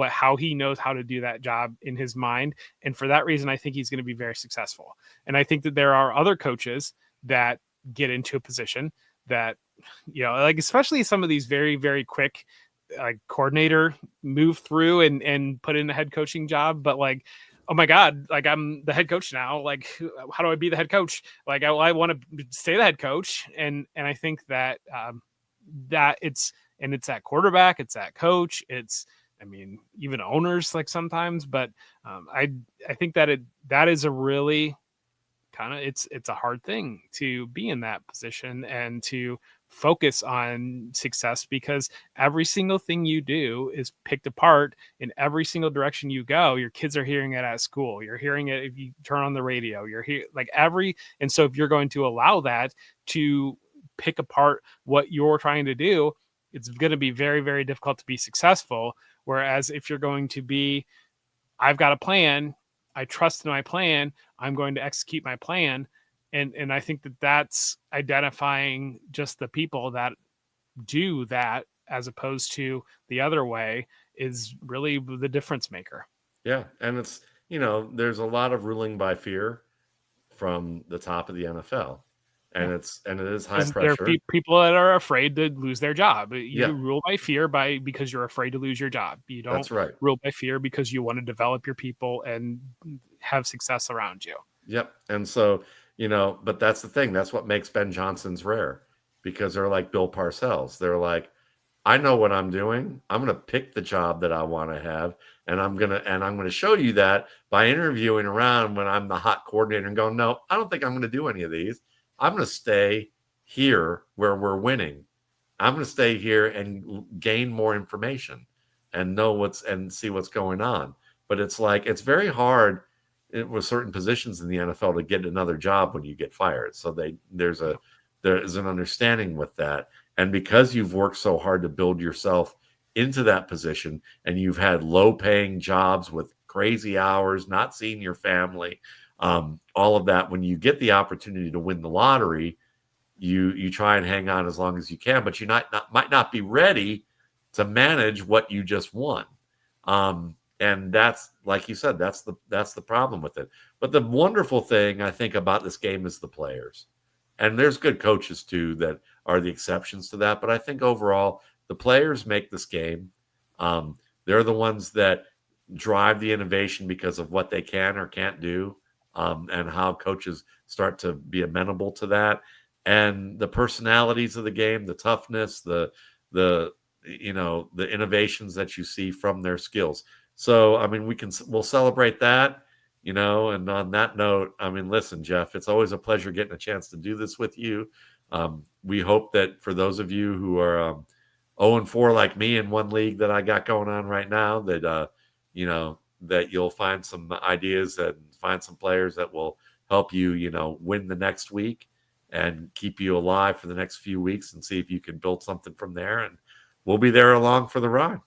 how he knows how to do that job in his mind. And for that reason, I think he's going to be very successful. And I think that there are other coaches that get into a position that, like especially some of these very, very quick like coordinator move through and put in a head coaching job, but like, oh my God, like I'm the head coach now. Like, how do I be the head coach? Like, I want to stay the head coach. And I think that, that it's that quarterback, it's that coach, I mean, even owners like sometimes, but I think that that is a really kind of, it's a hard thing to be in that position and to focus on success, because every single thing you do is picked apart in every single direction you go. Your kids are hearing it at school, you're hearing it if you turn on the radio, you're here like and so if you're going to allow that to pick apart what you're trying to do, it's going to be very, very difficult to be successful. Whereas if you're going to be, I've got a plan, I trust in my plan, I'm going to execute my plan. And I think that that's identifying just the people that do that as opposed to the other way is really the difference maker. Yeah, and it's, there's a lot of ruling by fear from the top of the NFL, and Yeah. it is high Because there are pressure. people that are afraid to lose their job. Yeah, You rule by fear because you're afraid to lose your job. You don't that's right. rule by fear because you want to develop your people and have success around you. Yep. And so, but that's the thing. That's what makes Ben Johnson's rare, because they're like Bill Parcells. They're like, I know what I'm doing. I'm going to pick the job that I want to have, and I'm going to show you that by interviewing around when I'm the hot coordinator and going, no, I don't think I'm going to do any of these. I'm going to stay here where we're winning. I'm going to stay here and gain more information and see what's going on. But it's like, it's very hard with certain positions in the NFL to get another job when you get fired. So there's an understanding with that. And because you've worked so hard to build yourself into that position, and you've had low paying jobs with crazy hours, not seeing your family, all of that, when you get the opportunity to win the lottery, you try and hang on as long as you can, but you might not be ready to manage what you just won. And that's, like you said, that's the problem with it. But the wonderful thing I think about this game is the players. And there's good coaches too that are the exceptions to that. But I think overall, the players make this game. They're the ones that drive the innovation because of what they can or can't do, and how coaches start to be amenable to that, and the personalities of the game, the toughness, the the innovations that you see from their skills. So I mean, we'll celebrate that. And on that note, I mean, listen, Jeff, it's always a pleasure getting a chance to do this with you. We hope that for those of you who are 0-4 like me in one league that I got going on right now, that that you'll find some ideas and find some players that will help you, win the next week and keep you alive for the next few weeks, and see if you can build something from there. And we'll be there along for the ride.